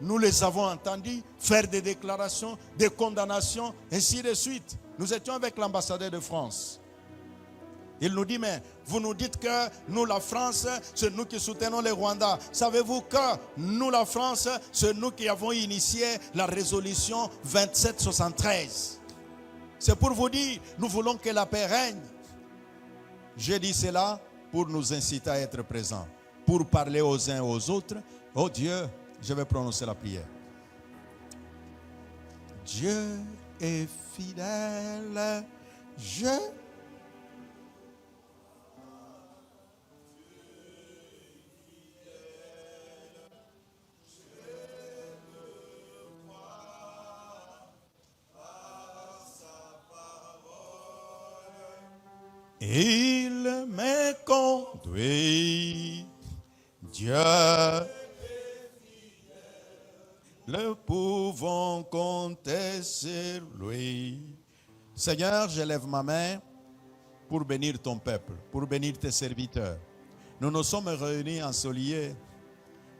nous les avons entendus faire des déclarations, des condamnations, ainsi de suite. Nous étions avec l'ambassadeur de France. Il nous dit, mais vous nous dites que nous, la France, c'est nous qui soutenons les Rwandais. Savez-vous que nous, la France, c'est nous qui avons initié la résolution 2773. C'est pour vous dire, nous voulons que la paix règne. J'ai dit cela pour nous inciter à être présents, pour parler aux uns et aux autres. Oh Dieu, je vais prononcer la prière. Dieu est fidèle. Il me conduit, Dieu. Nous pouvons compter sur lui. Seigneur, je lève ma main pour bénir ton peuple, pour bénir tes serviteurs. Nous nous sommes réunis en ce lieu,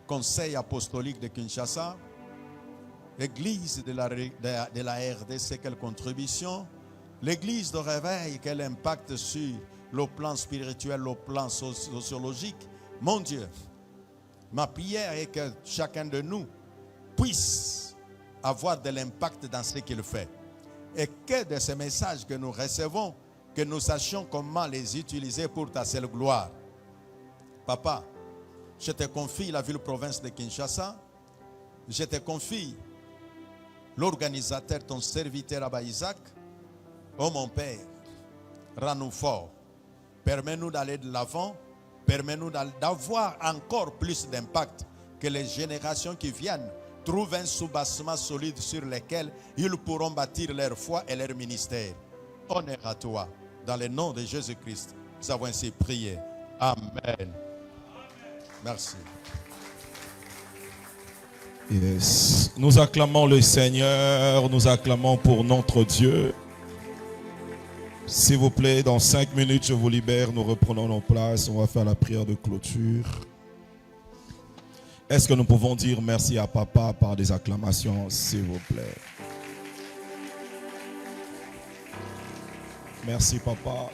Conseil apostolique de Kinshasa, Église de la RDC, quelle contribution? L'église de réveil, quel impact sur le plan spirituel, le plan sociologique. Mon Dieu, ma prière est que chacun de nous puisse avoir de l'impact dans ce qu'il fait. Et que de ces messages que nous recevons, que nous sachions comment les utiliser pour ta seule gloire. Papa, je te confie la ville-province de Kinshasa. Je te confie l'organisateur, ton serviteur Abba Isaac. Oh mon Père, rends-nous forts. Permets-nous d'aller de l'avant. Permets-nous d'avoir encore plus d'impact. Que les générations qui viennent trouvent un soubassement solide sur lequel ils pourront bâtir leur foi et leur ministère. Honneur à toi. Dans le nom de Jésus-Christ, nous avons ainsi prié. Amen. Merci. Yes. Nous acclamons le Seigneur, nous acclamons pour notre Dieu. S'il vous plaît, dans 5 minutes, je vous libère, nous reprenons nos places, on va faire la prière de clôture. Est-ce que nous pouvons dire merci à Papa par des acclamations, s'il vous plaît? Merci Papa.